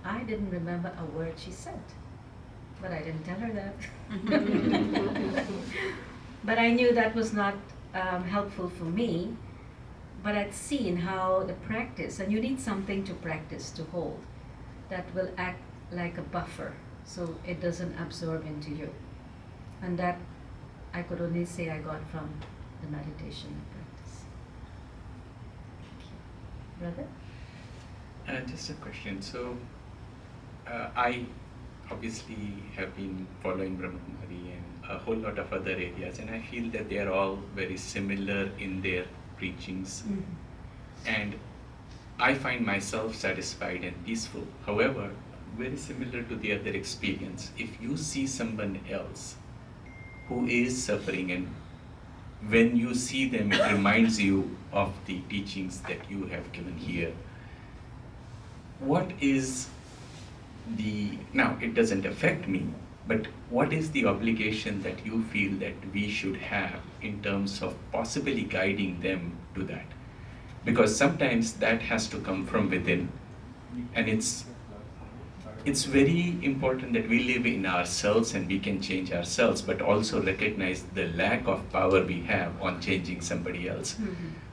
I didn't remember a word she said. But I didn't tell her that. But I knew that was not helpful for me. But I'd seen how the practice, and you need something to practice to hold, that will act like a buffer so it doesn't absorb into you. And that I could only say I got from the meditation practice. Brother? Just a question. So, I obviously have been following Brahmamari and a whole lot of other areas, and I feel that they are all very similar in their preachings. And I find myself satisfied and peaceful. However, very similar to the other experience, if you see someone else who is suffering, and when you see them, it reminds you of the teachings that you have given here. What is now it doesn't affect me, but what is the obligation that you feel that we should have in terms of possibly guiding them to that? Because sometimes that has to come from within, and it's very important that we live in ourselves and we can change ourselves, but also recognize the lack of power we have on changing somebody else.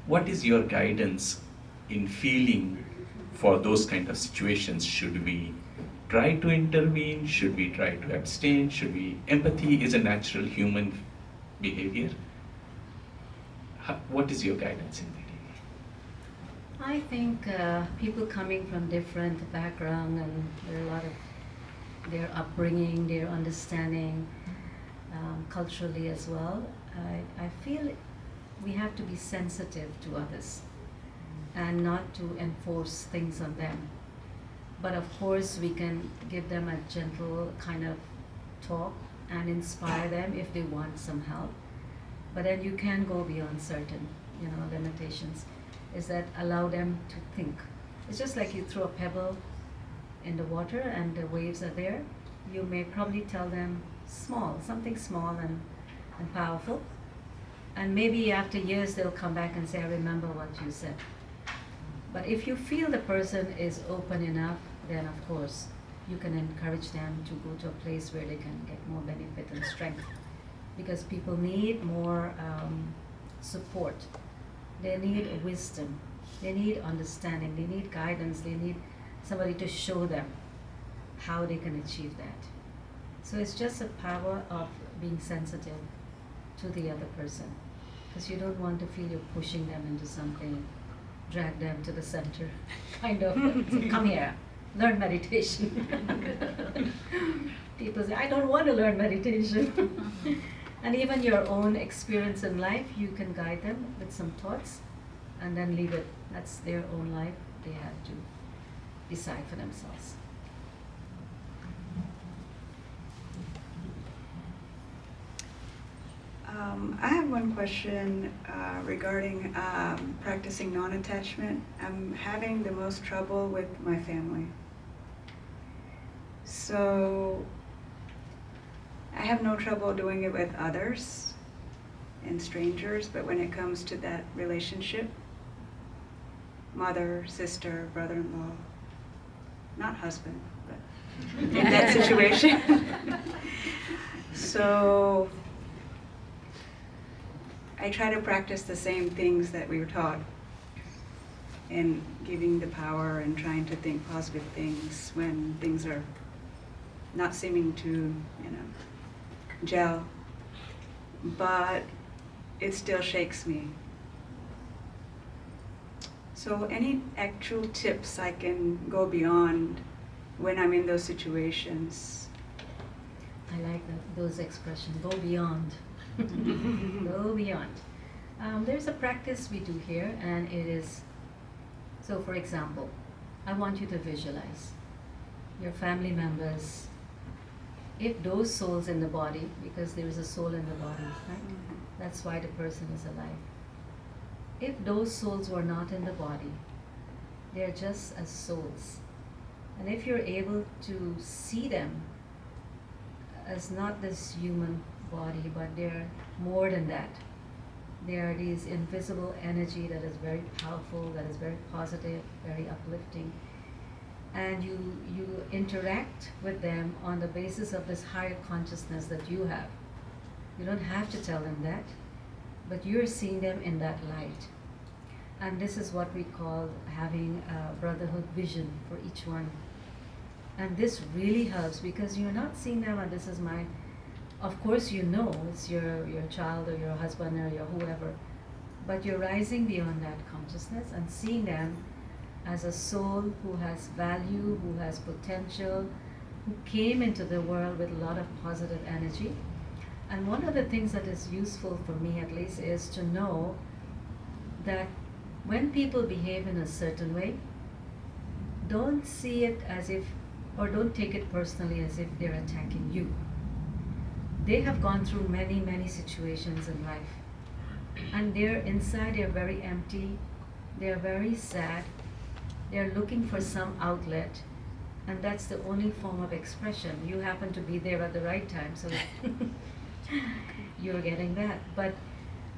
What is your guidance in feeling for those kind of situations? Should we try to intervene? Should we try to abstain? Empathy is a natural human behavior. What is your guidance in that? I think people coming from different background, and there are a lot of their upbringing, their understanding, culturally as well. I feel we have to be sensitive to others and not to enforce things on them. But of course we can give them a gentle kind of talk and inspire them if they want some help. But then you can go beyond certain, limitations. Is that allow them to think. It's just like you throw a pebble in the water and the waves are there. You may probably tell them something small and powerful. And maybe after years they'll come back and say, I remember what you said. But if you feel the person is open enough, then of course you can encourage them to go to a place where they can get more benefit and strength. Because people need more support. They need wisdom, they need understanding, they need guidance, they need somebody to show them how they can achieve that. So it's just a power of being sensitive to the other person, because you don't want to feel you're pushing them into something, drag them to the center, kind of, come here, learn meditation. People say, I don't want to learn meditation. And even your own experience in life, you can guide them with some thoughts and then leave it. That's their own life. They have to decide for themselves. I have one question regarding practicing non-attachment. I'm having the most trouble with my family. So I have no trouble doing it with others and strangers, but when it comes to that relationship, mother, sister, brother-in-law, not husband, but in that situation. So I try to practice the same things that we were taught in giving the power and trying to think positive things when things are not seeming to, gel. But it still shakes me. So any actual tips I can go beyond when I'm in those situations? I like those expressions, go beyond. Go beyond. There's a practice we do here, and it is, so for example, I want you to visualize your family members, if those souls in the body, because there is a soul in the body, right? That's why the person is alive. If those souls were not in the body, they're just as souls. And if you're able to see them as not this human body, but they're more than that. They are these invisible energy that is very powerful, that is very positive, very uplifting. And you interact with them on the basis of this higher consciousness that you have. You don't have to tell them that, but you're seeing them in that light. And this is what we call having a brotherhood vision for each one. And this really helps because you're not seeing them, and this is my, of course you know it's your child or your husband or your whoever, but you're rising beyond that consciousness and seeing them as a soul who has value, who has potential, who came into the world with a lot of positive energy. And one of the things that is useful for me at least is to know that when people behave in a certain way, don't see it as if, or don't take it personally as if they're attacking you. They have gone through many, many situations in life. And they're inside, they're very empty, they're very sad, they're looking for some outlet, and that's the only form of expression. You happen to be there at the right time, so you're getting that. But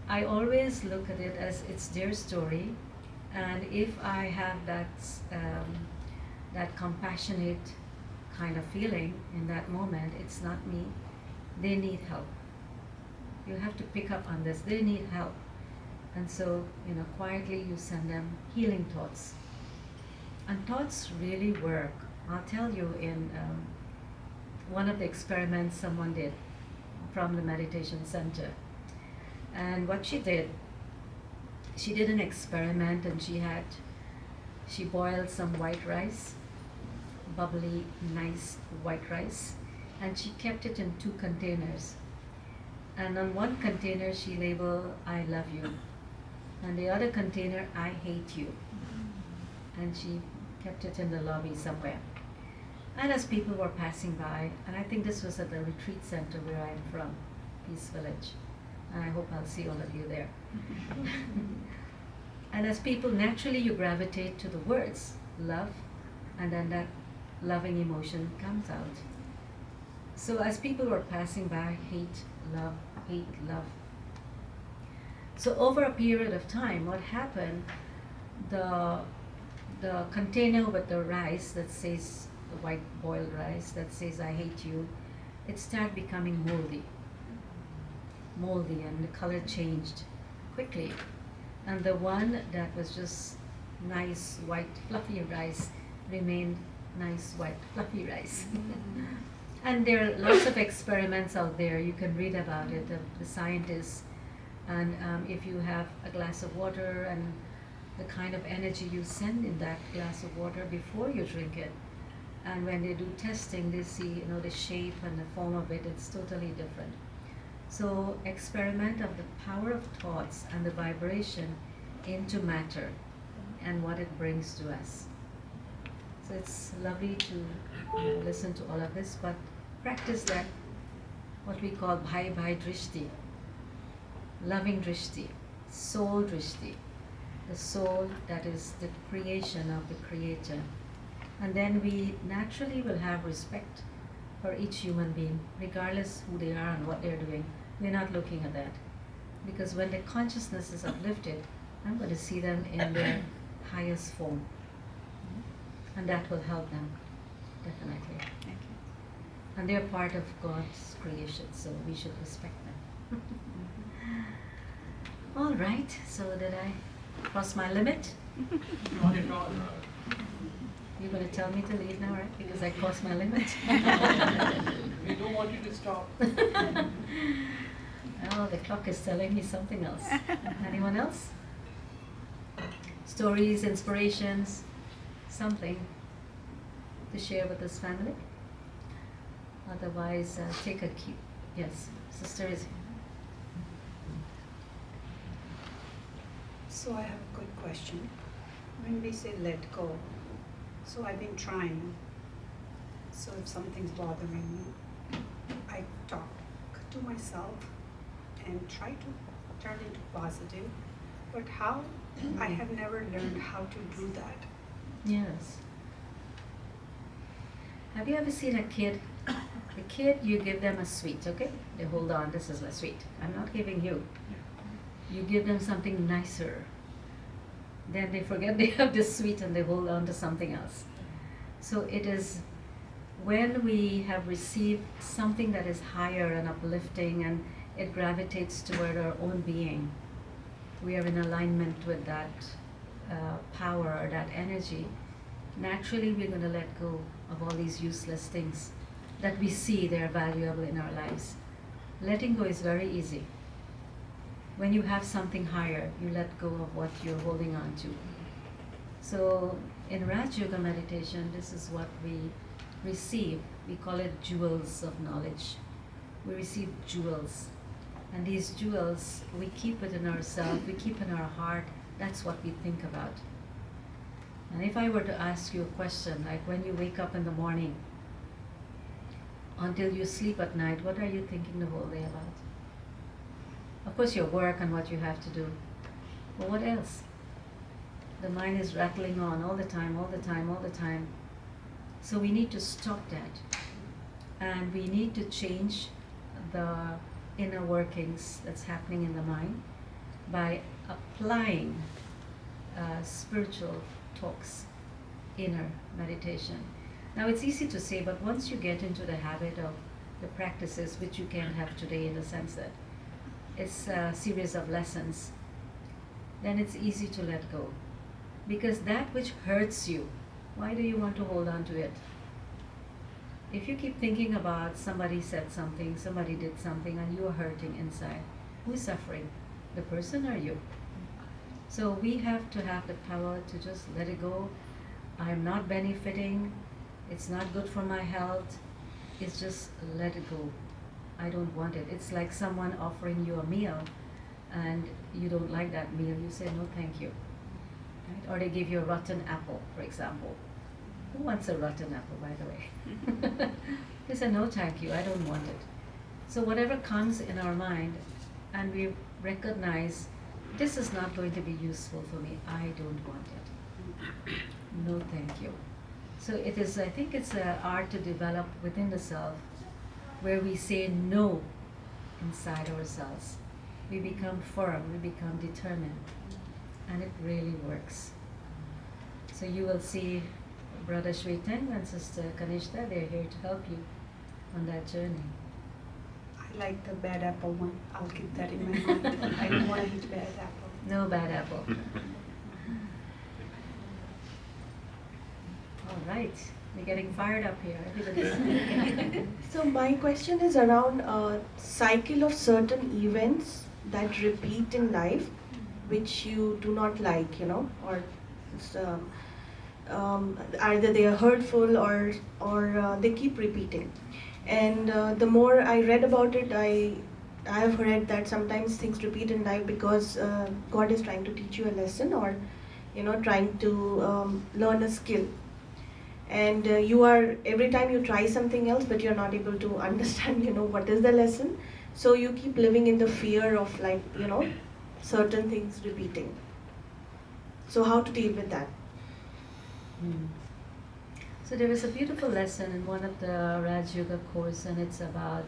I always look at it as it's their story, and if I have that compassionate kind of feeling in that moment, it's not me. They need help. You have to pick up on this. They need help. And so, quietly you send them healing thoughts. And thoughts really work. I'll tell you in one of the experiments someone did from the meditation center. And what she did an experiment, and she boiled some white rice, bubbly, nice white rice, and she kept it in 2 containers. And on one container she labeled, I love you. And the other container, I hate you. And she kept it in the lobby somewhere. And as people were passing by, and I think this was at the retreat center where I'm from, Peace Village, and I hope I'll see all of you there. And as people, naturally you gravitate to the words, love, and then that loving emotion comes out. So as people were passing by, hate, love, hate, love. So over a period of time, what happened, the container with the rice that says, the white boiled rice that says, I hate you, it started becoming moldy, and the color changed quickly. And the one that was just nice, white, fluffy rice remained nice, white, fluffy rice. And there are lots of experiments out there. You can read about it, the scientists. And if you have a glass of water and the kind of energy you send in that glass of water before you drink it, and when they do testing, they see, the shape and the form of it, it's totally different. So experiment of the power of thoughts and the vibration into matter and what it brings to us. So it's lovely to listen to all of this, but practice that, what we call bhai drishti, loving drishti, soul drishti, the soul that is the creation of the creator. And then we naturally will have respect for each human being, regardless who they are and what they're doing. We're not looking at that. Because when their consciousness is uplifted, I'm going to see them in their highest form. And that will help them, definitely. Thank you. And they're part of God's creation, so we should respect them. All right, so did I cross my limit? You're going to tell me to leave now, right? Because I crossed my limit? We don't want you to stop. Oh, the clock is telling me something else. Anyone else? Stories, inspirations, something to share with this family? Otherwise, take a cue. Yes, sister is here. So I have a good question. When we say let go, so I've been trying. So if something's bothering me, I talk to myself and try to turn it positive. But how? I have never learned how to do that. Yes. Have you ever seen a kid? The kid, you give them a sweet, okay? They hold on, this is my sweet. I'm not giving you. You give them something nicer. Then they forget they have this sweet and they hold on to something else. So it is when we have received something that is higher and uplifting and it gravitates toward our own being, we are in alignment with that power or that energy. Naturally, we're going to let go of all these useless things that we see they're valuable in our lives. Letting go is very easy. When you have something higher, you let go of what you're holding on to. So in Raj Yoga meditation, this is what we receive. We call it jewels of knowledge. We receive jewels. And these jewels, we keep it in ourselves, we keep in our heart. That's what we think about. And if I were to ask you a question, like when you wake up in the morning, until you sleep at night, what are you thinking the whole day about? Of course, your work and what you have to do. But what else? The mind is rattling on all the time, all the time, all the time. So we need to stop that. And we need to change the inner workings that's happening in the mind by applying spiritual talks, inner meditation. Now it's easy to say, but once you get into the habit of the practices, which you can have today in the sense that it's a series of lessons, then it's easy to let go. Because that which hurts you, why do you want to hold on to it? If you keep thinking about somebody said something, somebody did something, and you're hurting inside, who's suffering? The person or you? So we have to have the power to just let it go. I'm not benefiting. It's not good for my health. It's just let it go. I don't want it. It's like someone offering you a meal and you don't like that meal. You say, no, thank you. Right? Or they give you a rotten apple, for example. Who wants a rotten apple, by the way? They say, no, thank you. I don't want it. So whatever comes in our mind and we recognize this is not going to be useful for me. I don't want it. No, thank you. So it is, I think it's an art to develop within the self where we say no inside ourselves. We become firm, we become determined, and it really works. So you will see Brother Shvetank and Sister Kanishtha, they're here to help you on that journey. I like the bad apple one. I'll keep that in my mind. I don't want to eat bad apple. No bad apple. All right, we're getting fired up here. Everybody's So my question is around a cycle of certain events that repeat in life, which you do not like, you know, or it's, either they are hurtful or they keep repeating. And the more I read about it, I have read that sometimes things repeat in life because God is trying to teach you a lesson, or you know, trying to learn a skill. And you are, every time you try something else, but you're not able to understand, you know, what is the lesson. So you keep living in the fear of, like, you know, certain things repeating. So how to deal with that? So there is a beautiful lesson in one of the Raj Yoga course, and it's about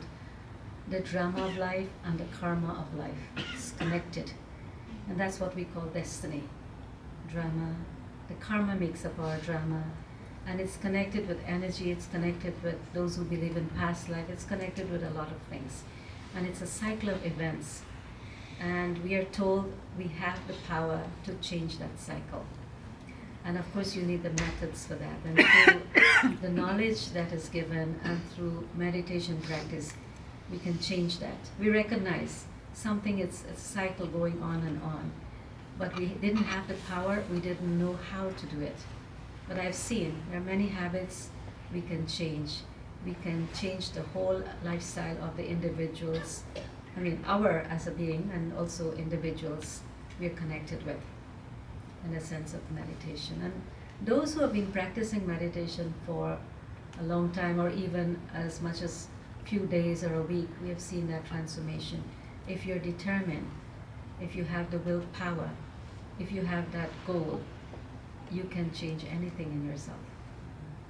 the drama of life and the karma of life. It's connected. And that's what we call destiny. Drama. The karma makes up our drama. And it's connected with energy, it's connected with those who believe in past life, it's connected with a lot of things. And it's a cycle of events. And we are told we have the power to change that cycle. And of course you need the methods for that. And through the knowledge that is given and through meditation practice, we can change that. We recognize something, it's a cycle going on and on. But we didn't have the power, we didn't know how to do it. But I've seen there are many habits we can change. We can change the whole lifestyle of the individuals. I mean, our as a being and also individuals we are connected with in a sense of meditation. And those who have been practicing meditation for a long time or even as much as few days or a week, we have seen that transformation. If you're determined, if you have the willpower, if you have that goal, you can change anything in yourself.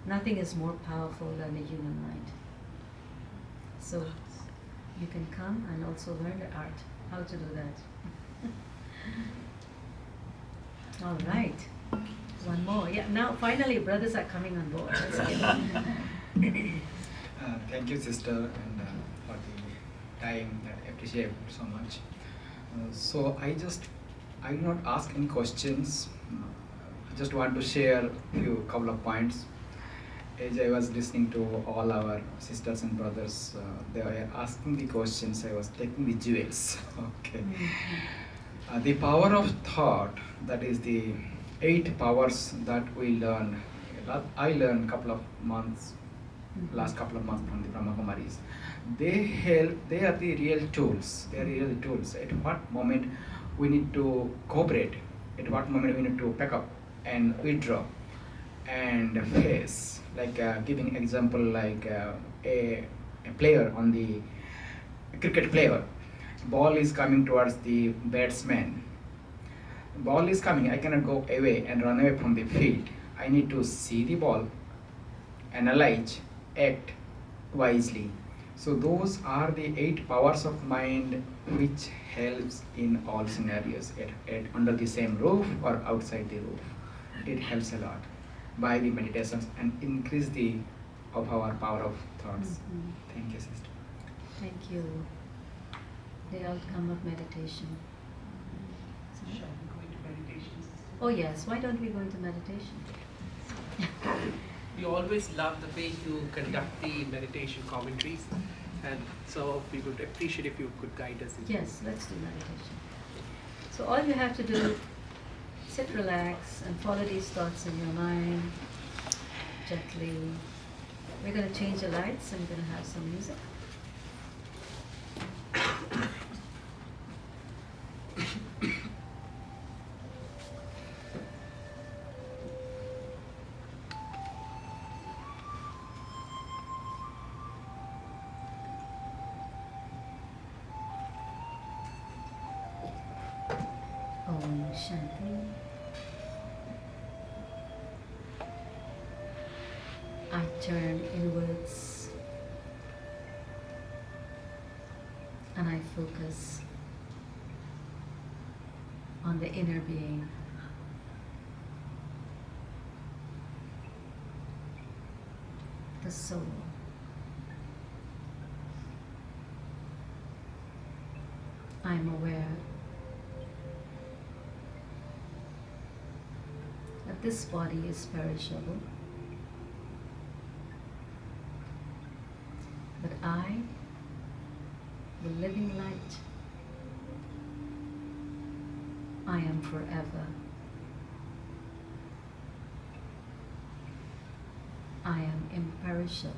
Nothing is more powerful than the human mind. So you can come and also learn the art, how to do that. All right, one more. Yeah, now finally brothers are coming on board. Thank you, sister, and for the time. That I appreciate it so much. So I will not ask any questions. I just want to share a couple of points. As I was listening to all our sisters and brothers, they were asking the questions. I was taking the jewels. Okay. The power of thought, that is the 8 powers that we learned. I learned last couple of months from the Brahma Kumaris. They are the real tools. They are real tools. At what moment we need to cooperate, at what moment we need to pack up and withdraw and face. Like giving example, like a player on the cricket player, ball is coming towards the batsman. Ball is coming, I cannot go away and run away from the field. I need to see the ball, analyze, act wisely. So those are the 8 powers of mind which helps in all scenarios, under the same roof or outside the roof. It helps a lot by the meditations and increase of our power of thoughts. Thank you, sister. Thank you. The outcome of meditation. Shall we go into meditation? Oh yes, why don't we go into meditation? We always love the way you conduct the meditation commentaries, and so we would appreciate if you could guide us. Yes, let's do meditation. So all you have to do, sit relax and follow these thoughts in your mind gently. We're going to change the lights and we're going to have some music. Om Shanti. I turn inwards and I focus on the inner being. The soul. I am aware that this body is perishable, but I, the living light, I am forever. I am imperishable.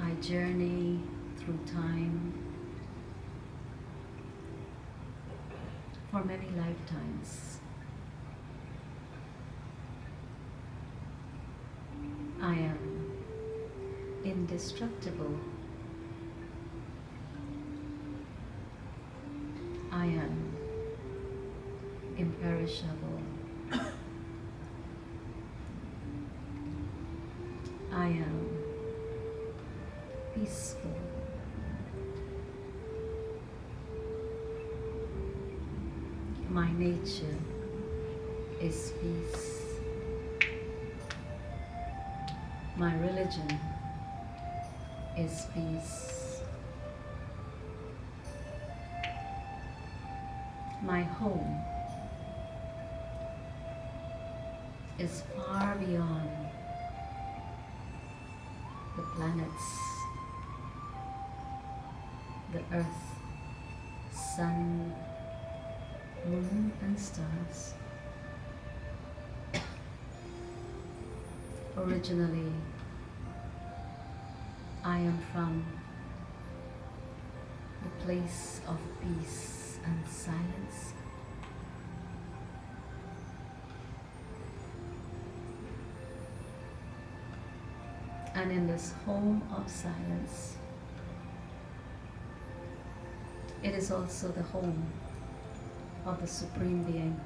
I journey through time for many lifetimes. I am indestructible. I am imperishable. I am peaceful. My nature is peace. My religion is peace. My home is far beyond the planets, the earth, sun, moon and stars. Originally, I am from the place of peace and silence. And in this home of silence, it is also the home of the Supreme Being,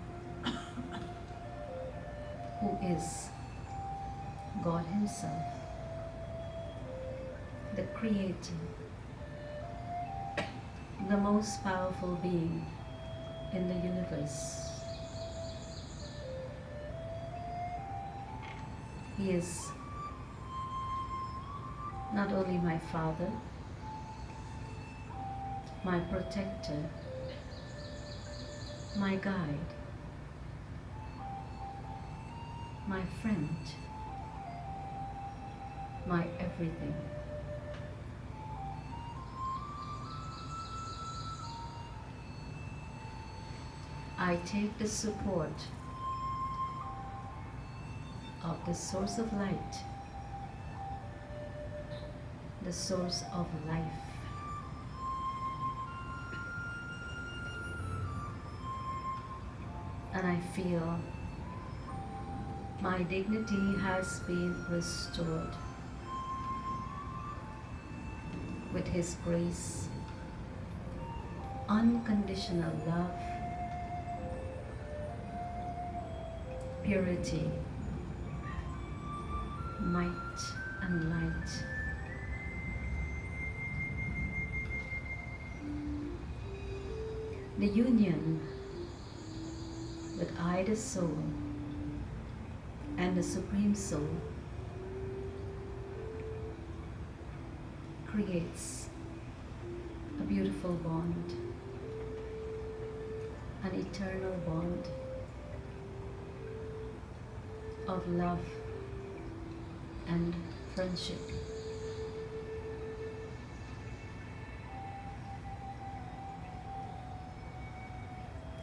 who is God Himself, the Creator, the most powerful being in the universe. He is not only my Father, my protector, my guide, my friend, my everything. I take the support of the source of light, the source of life. And I feel my dignity has been restored with His grace, unconditional love, purity, might and light. The union with I, the soul, and the Supreme Soul creates a beautiful bond, an eternal bond of love and friendship.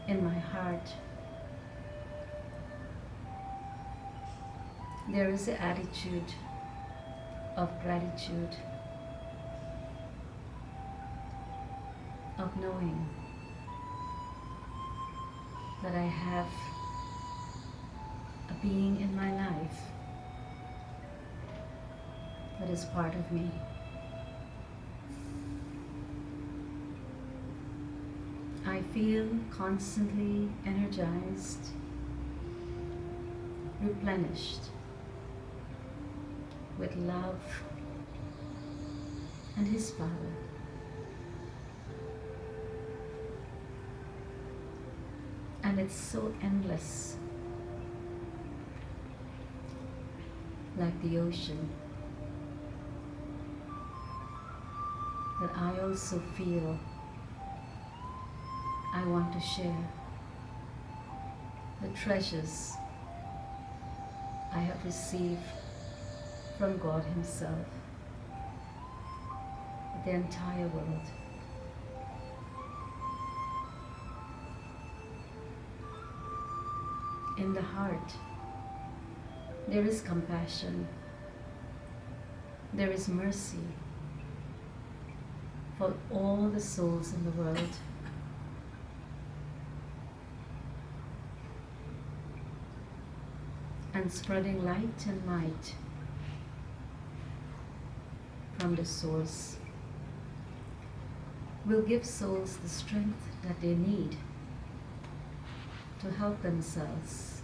In my heart, there is an attitude of gratitude, of knowing that I have a being in my life that is part of me. I feel constantly energized, replenished with love and His power. And it's so endless, like the ocean, that I also feel I want to share the treasures I have received from God Himself with the entire world. In the heart, there is compassion, there is mercy for all the souls in the world. And spreading light and might from the source will give souls the strength that they need to help themselves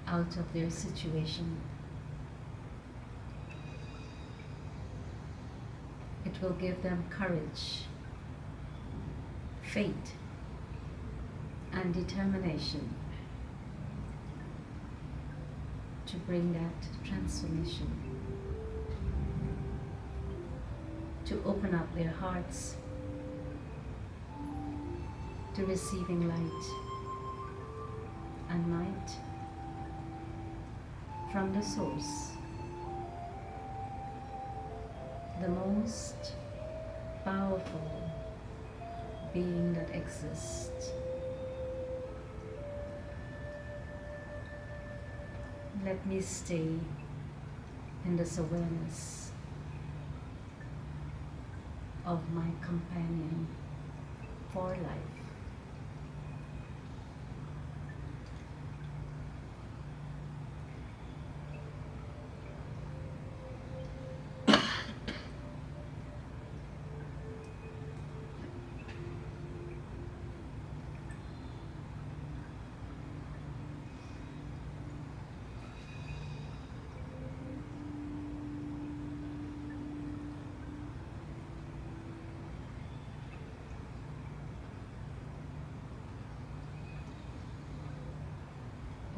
out of their situation. It will give them courage, faith, and determination to bring that transformation, to open up their hearts to receiving light and light from the source, the most powerful being that exists. Let me stay in this awareness of my companion for life.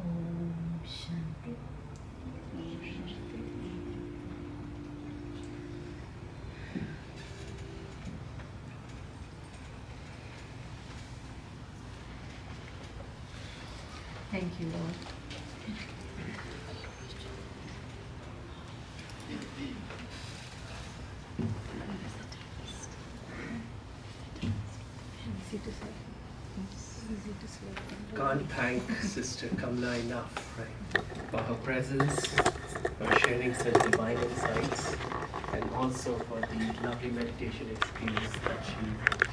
Om Shanti. Thank you, Lord. Can't thank Sister Kamla enough, right, for her presence, for sharing such divine insights, and also for the lovely meditation experience that she